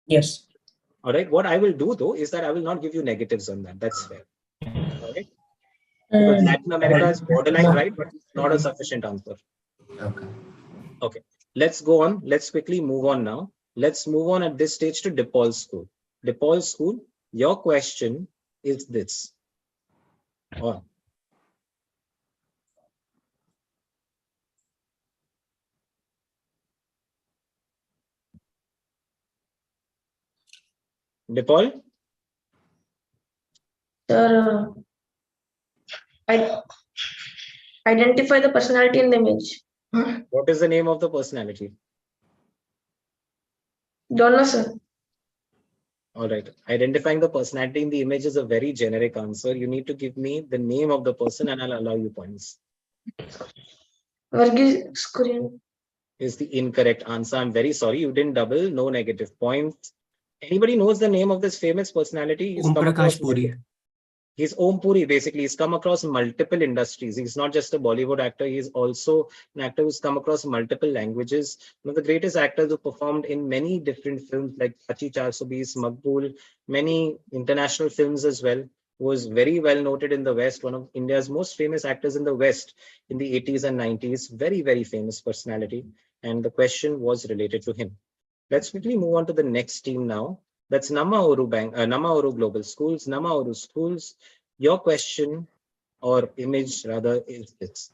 Yes. All right. What I will do though is that I will not give you negatives on that. That's fair. All right. Because Latin America is borderline right, but it's not a sufficient answer. Okay. Okay. Let's go on. Let's quickly move on now. Let's move on at this stage to DePaul School. DePaul School, your question is this. On. DePaul? Sir, identify the personality in the image. What is the name of the personality? Don't know, sir. All right. Identifying the personality in the image is a very generic answer. You need to give me the name of the person and I'll allow you points. Varghese Kurian. Is the incorrect answer. I'm very sorry. You didn't double. No negative points. Anybody knows the name of this famous personality? Om Prakash Puri. He's Om Puri, basically. He's come across multiple industries. He's not just a Bollywood actor. He's also an actor who's come across multiple languages. One of the greatest actors who performed in many different films like Pachi 420, Maqbool, many international films as well. Was very well noted in the West. One of India's most famous actors in the West in the 80s and 90s. Very, very famous personality. And the question was related to him. Let's quickly move on to the next team now. That's Namauru Global Schools, Namauru Schools. Your question or image rather is this.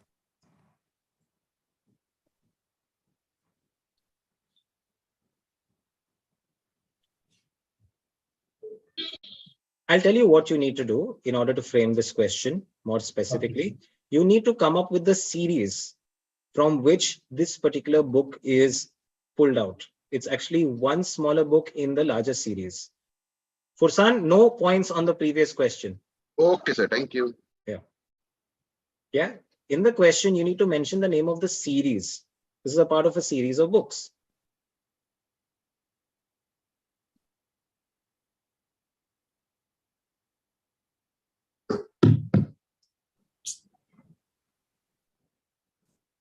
I'll tell you what you need to do in order to frame this question more specifically. You need to come up with the series from which this particular book is pulled out. It's actually one smaller book in the larger series. Fursan, no points on the previous question. Okay, sir. Thank you. Yeah. In the question, you need to mention the name of the series. This is a part of a series of books.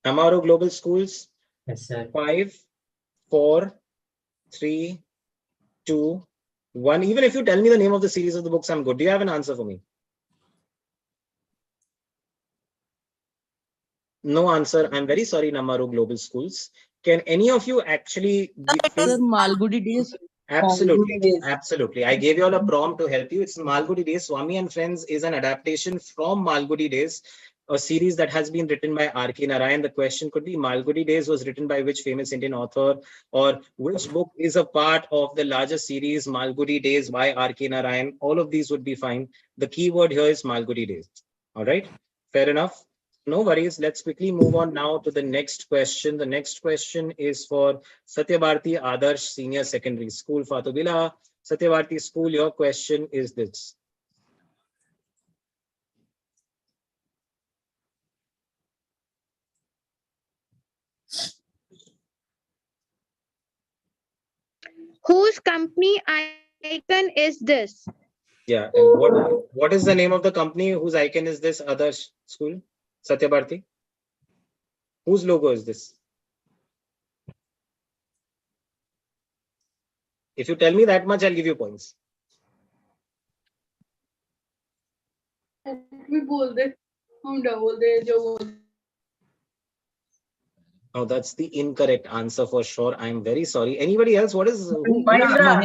Namauru Global Schools. Yes, sir. 5, 4, 3, 2, 1. Even if you tell me the name of the series of the books, I'm good. Do you have an answer for me? No answer. I'm very sorry, Namaru Global Schools. Can any of you actually... Sir, Malgudi Days. Absolutely. Absolutely. I gave you all a prompt to help you. It's Malgudi Days. Swami and Friends is an adaptation from Malgudi Days, a series that has been written by R.K. Narayan. The question could be Malgudi Days was written by which famous Indian author, or which book is a part of the larger series Malgudi Days by R.K. Narayan. All of these would be fine. The key word here is Malgudi Days. All right. Fair enough. No worries. Let's quickly move on now to the next question. The next question is for Satyabharti Adarsh Senior Secondary School, Fatubila. Satyabharti School, your question is this. Whose company icon is this? Yeah, and what is the name of the company whose icon is this, Adarsh School? Satyabharti? Whose logo is this? If you tell me that much, I'll give you points. Oh, that's the incorrect answer for sure. I'm very sorry. Anybody else? What is Mahindra.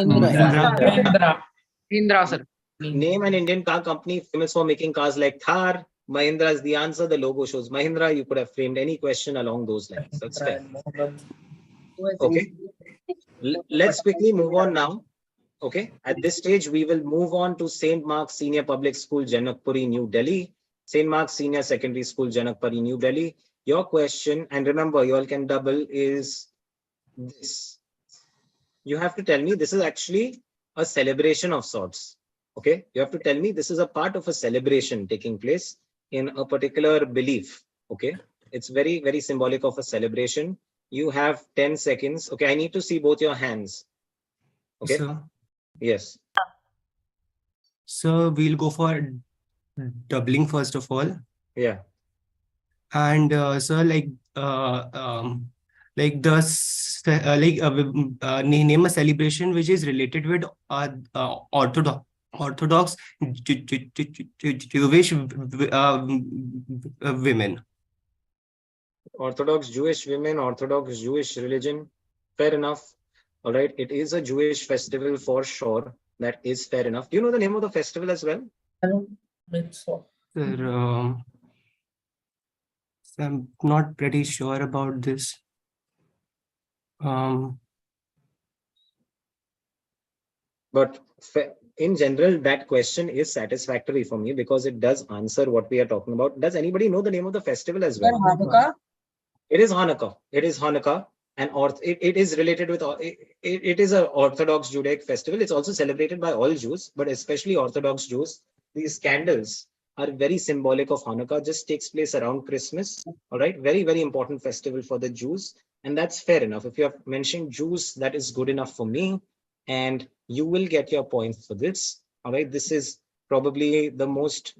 Indra, sir. Name an Indian car company famous for making cars like Thar. Mahindra is the answer. The logo shows Mahindra. You could have framed any question along those lines. That's fair. Okay. Let's quickly move on now. Okay. At this stage, we will move on to St. Mark's Senior Public School, Janakpuri, New Delhi. St. Mark's Senior Secondary School, Janakpuri, New Delhi. Your question, and remember, you all can double, is this. You have to tell me this is actually a celebration of sorts. Okay. You have to tell me this is a part of a celebration taking place. in a particular belief. Okay, it's very, very symbolic of a celebration. You have 10 seconds. Okay, I need to see both your hands. Okay. So, Yes. so we'll go for doubling first of all. Yeah. And so like name a celebration which is related with Orthodox Jewish women. Orthodox Jewish women, Orthodox Jewish religion. Fair enough. All right. It is a Jewish festival for sure. That is fair enough. Do you know the name of the festival as well? So I'm not pretty sure about this. But in general, that question is satisfactory for me because it does answer what we are talking about. Does anybody know the name of the festival as well? Hanukkah. It is Hanukkah. It is Hanukkah, and it is related with it is an Orthodox Judaic festival. It's also celebrated by all Jews, but especially Orthodox Jews. These candles are very symbolic of Hanukkah. Just takes place around Christmas. All right, very, very important festival for the Jews, and that's fair enough. If you have mentioned Jews, that is good enough for me, and you will get your points for this. All right, this is probably the most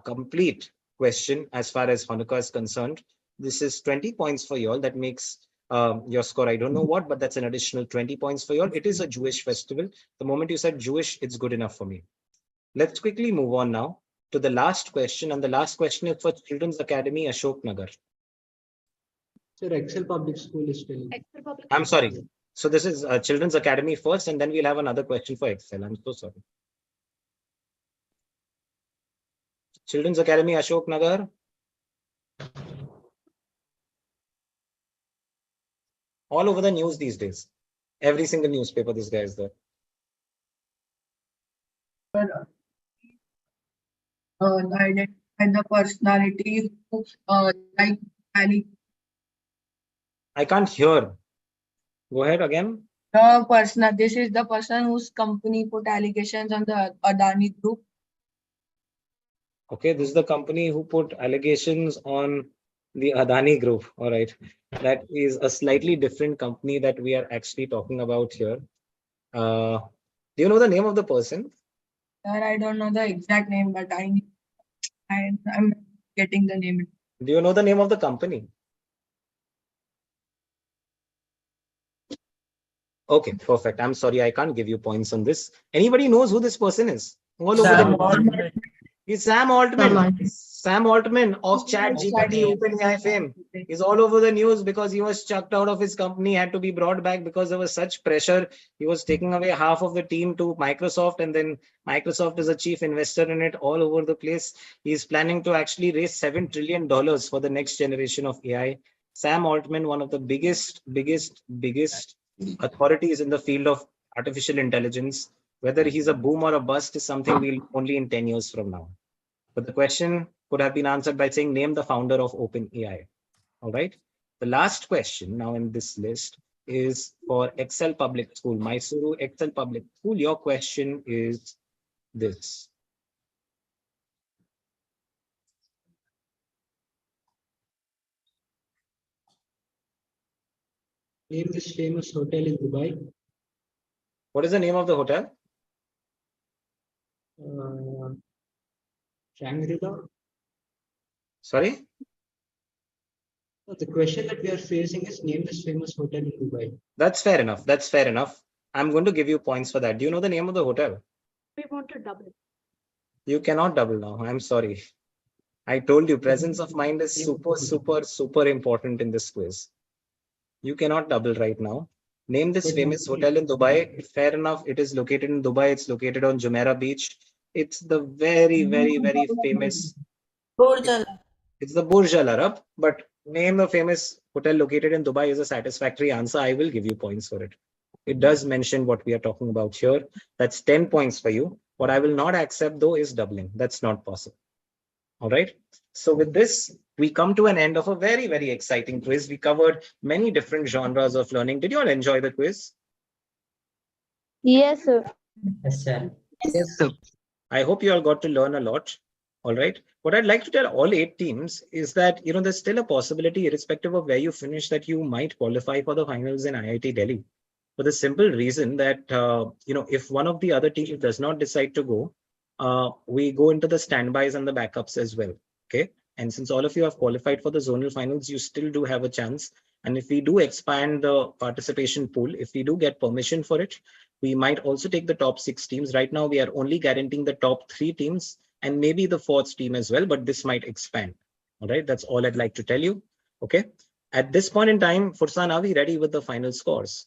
complete question as far as Hanukkah is concerned. This is 20 points for y'all. That makes your score, I don't know what, but that's an additional 20 points for y'all. It is a Jewish festival. The moment you said Jewish, it's good enough for me. Let's quickly move on now to the last question. And the last question is for Children's Academy, Ashok Nagar. Sir, Excel Public School is still. I'm sorry. So this is Children's Academy first, and then we'll have another question for Excel. I'm so sorry. Children's Academy, Ashok Nagar. All over the news these days. Every single newspaper, this guy is there. Identify the personality who like Ali. I can't hear. Go ahead again. The person. This is the person whose company put allegations on the Adani Group. Okay, this is the company who put allegations on the Adani Group. All right. That is a slightly different company that we are actually talking about here. Do you know the name of the person? Sir, I don't know the exact name, but I'm getting the name. Do you know the name of the company? Okay, perfect. I'm sorry, I can't give you points on this. Anybody knows who this person is? All over Sam the Altman. He's Sam Altman. Sam Altman of ChatGPT OpenAI fame is all over the news because he was chucked out of his company, had to be brought back because there was such pressure. He was taking away half of the team to Microsoft, and then Microsoft is a chief investor in it all over the place. He's planning to actually raise $7 trillion for the next generation of AI. Sam Altman, one of the biggest authorities in the field of artificial intelligence. Whether he's a boom or a bust is something we'll only in 10 years from now. But the question could have been answered by saying, name the founder of OpenAI. All right. The last question now in this list is for Excel Public School, Mysuru Excel Public School. Your question is this. Name this famous hotel in Dubai. What is the name of the hotel? Shangri-La. Sorry? The question that we are facing is name this famous hotel in Dubai. That's fair enough. That's fair enough. I'm going to give you points for that. Do you know the name of the hotel? We want to double. You cannot double now. I'm sorry. I told you presence of mind is super important in this quiz. You cannot double right now. Name this famous hotel in Dubai. Fair enough. It is located in Dubai. It's located on Jumeirah Beach. It's the very famous. It's the Burj Al Arab. But name the famous hotel located in Dubai is a satisfactory answer. I will give you points for it. It does mention what we are talking about here. That's 10 points for you. What I will not accept though is doubling. That's not possible. All right. So with this, we come to an end of a very exciting quiz. We covered many different genres of learning. Did you all enjoy the quiz? Yes, sir. Yes, sir. Yes, sir. I hope you all got to learn a lot. All right. What I'd like to tell all 8 teams is that, there's still a possibility, irrespective of where you finish, that you might qualify for the finals in IIT Delhi. For the simple reason that, if one of the other teams does not decide to go, we go into the standbys and the backups as well. Okay. And since all of you have qualified for the zonal finals, you still do have a chance. And if we do expand the participation pool, if we do get permission for it, we might also take the top 6 teams. Right now, we are only guaranteeing the top 3 teams and maybe the 4th team as well, but this might expand. All right. That's all I'd like to tell you. Okay. At this point in time, Fursan, are we ready with the final scores?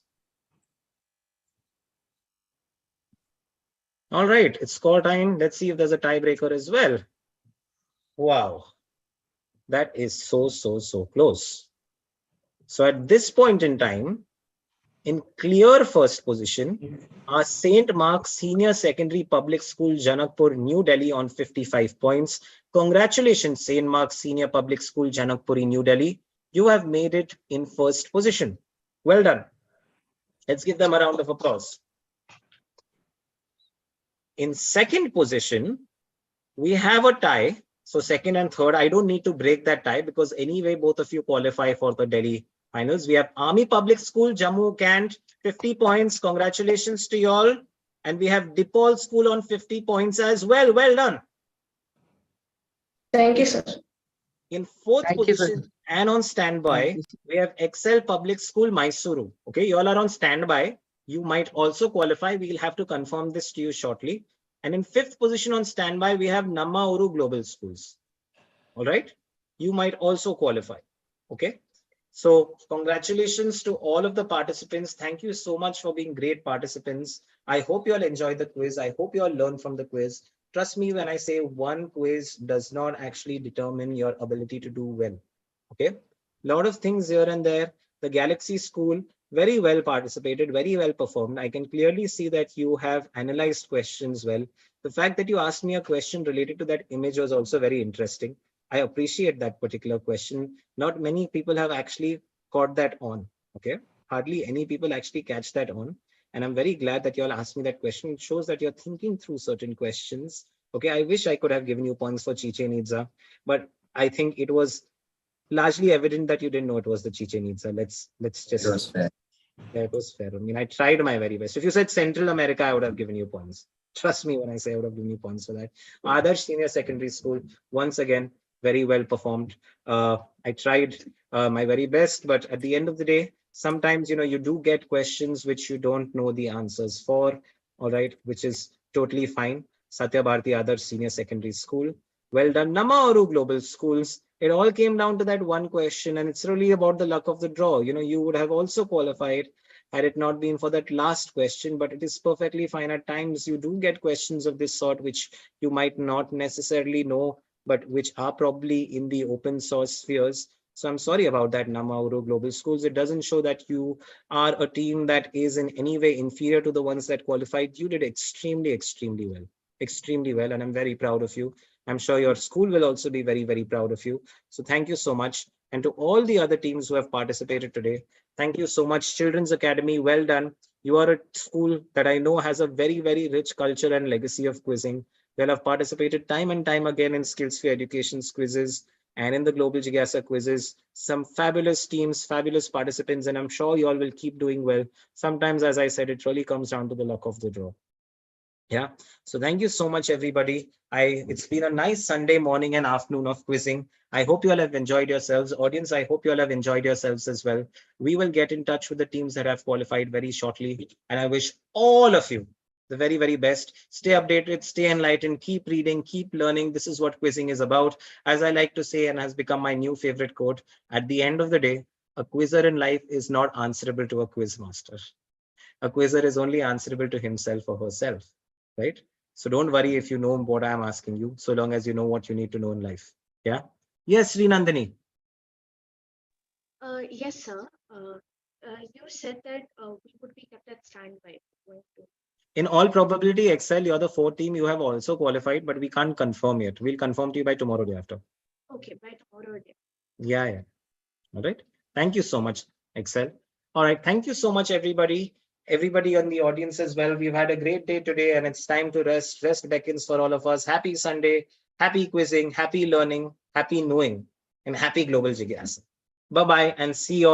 All right, it's score time. Let's see if there's a tiebreaker as well. Wow, that is so close. So at this point in time, in clear first position, are St. Mark's Senior Secondary Public School, Janakpur, New Delhi on 55 points. Congratulations, St. Mark's Senior Public School, Janakpuri, New Delhi. You have made it in first position. Well done. Let's give them a round of applause. In second position, we have a tie. So second and third, I don't need to break that tie because anyway, both of you qualify for the Delhi finals. We have Army Public School, Jammu, Kant, 50 points. Congratulations to you all. And we have DePaul School on 50 points as well. Well done. Thank you, sir. In fourth position and on standby, we have Excel Public School, Mysuru. Okay, you all are on standby. You might also qualify. We'll have to confirm this to you shortly. And in fifth position on standby, we have Nammauru Global Schools. All right. You might also qualify. Okay. So congratulations to all of the participants. Thank you so much for being great participants. I hope you all enjoyed the quiz. I hope you all learned from the quiz. Trust me when I say one quiz does not actually determine your ability to do well. Okay. A lot of things here and there. The Galaxy School, very well participated, very well performed. I can clearly see that you have analyzed questions well. The fact that you asked me a question related to that image was also very interesting. I appreciate that particular question. Not many people have actually caught that on. Okay. Hardly any people actually catch that on. And I'm very glad that you all asked me that question. It shows that you're thinking through certain questions. Okay. I wish I could have given you points for Chichen Itza, but I think it was largely evident that you didn't know it was the Chichen Itza. Let's just. It was fair. Yeah, it was fair. I mean, I tried my very best. If you said Central America, I would have given you points. Trust me when I say I would have given you points for that. Adarsh Senior Secondary School, once again, very well performed. I tried my very best, but at the end of the day, sometimes, you do get questions which you don't know the answers for, all right, which is totally fine. Satya Bharati Adarsh Senior Secondary School. Well done. Nammauru Global Schools. It all came down to that one question, and it's really about the luck of the draw. You would have also qualified had it not been for that last question, but it is perfectly fine. At times, you do get questions of this sort, which you might not necessarily know, but which are probably in the open source spheres. So I'm sorry about that, Nammauru Global Schools. It doesn't show that you are a team that is in any way inferior to the ones that qualified. You did extremely well, and I'm very proud of you. I'm sure your school will also be very, very proud of you. So thank you so much. And to all the other teams who have participated today, thank you so much. Children's Academy, well done. You are a school that I know has a very, very rich culture and legacy of quizzing. You'll have participated time and time again in Skills for Education quizzes and in the Global Jigyasa quizzes. Some fabulous teams, fabulous participants, and I'm sure you all will keep doing well. Sometimes, as I said, it really comes down to the luck of the draw. Yeah. So thank you so much, everybody. It's been a nice Sunday morning and afternoon of quizzing. I hope you all have enjoyed yourselves. Audience, I hope you all have enjoyed yourselves as well. We will get in touch with the teams that have qualified very shortly. And I wish all of you the very, very best. Stay updated, stay enlightened, keep reading, keep learning. This is what quizzing is about. As I like to say, and has become my new favorite quote, at the end of the day, a quizzer in life is not answerable to a quiz master. A quizzer is only answerable to himself or herself. Right? So don't worry if you know what I'm asking you, so long as you know what you need to know in life. Yeah. Yes, Srinandini. Yes, sir. You said that we would be kept at standby. In all probability, Excel, you're the 4th team. You have also qualified, but we can't confirm yet. We'll confirm to you by tomorrow day after. Okay, by tomorrow day. Yeah. All right. Thank you so much, Excel. All right. Thank you so much, everybody. Everybody on the audience as well. We've had a great day today and it's time to rest. Rest beckons for all of us. Happy Sunday. happy quizzing, happy learning, happy knowing, and happy global jigyasa. Bye-bye and see you all.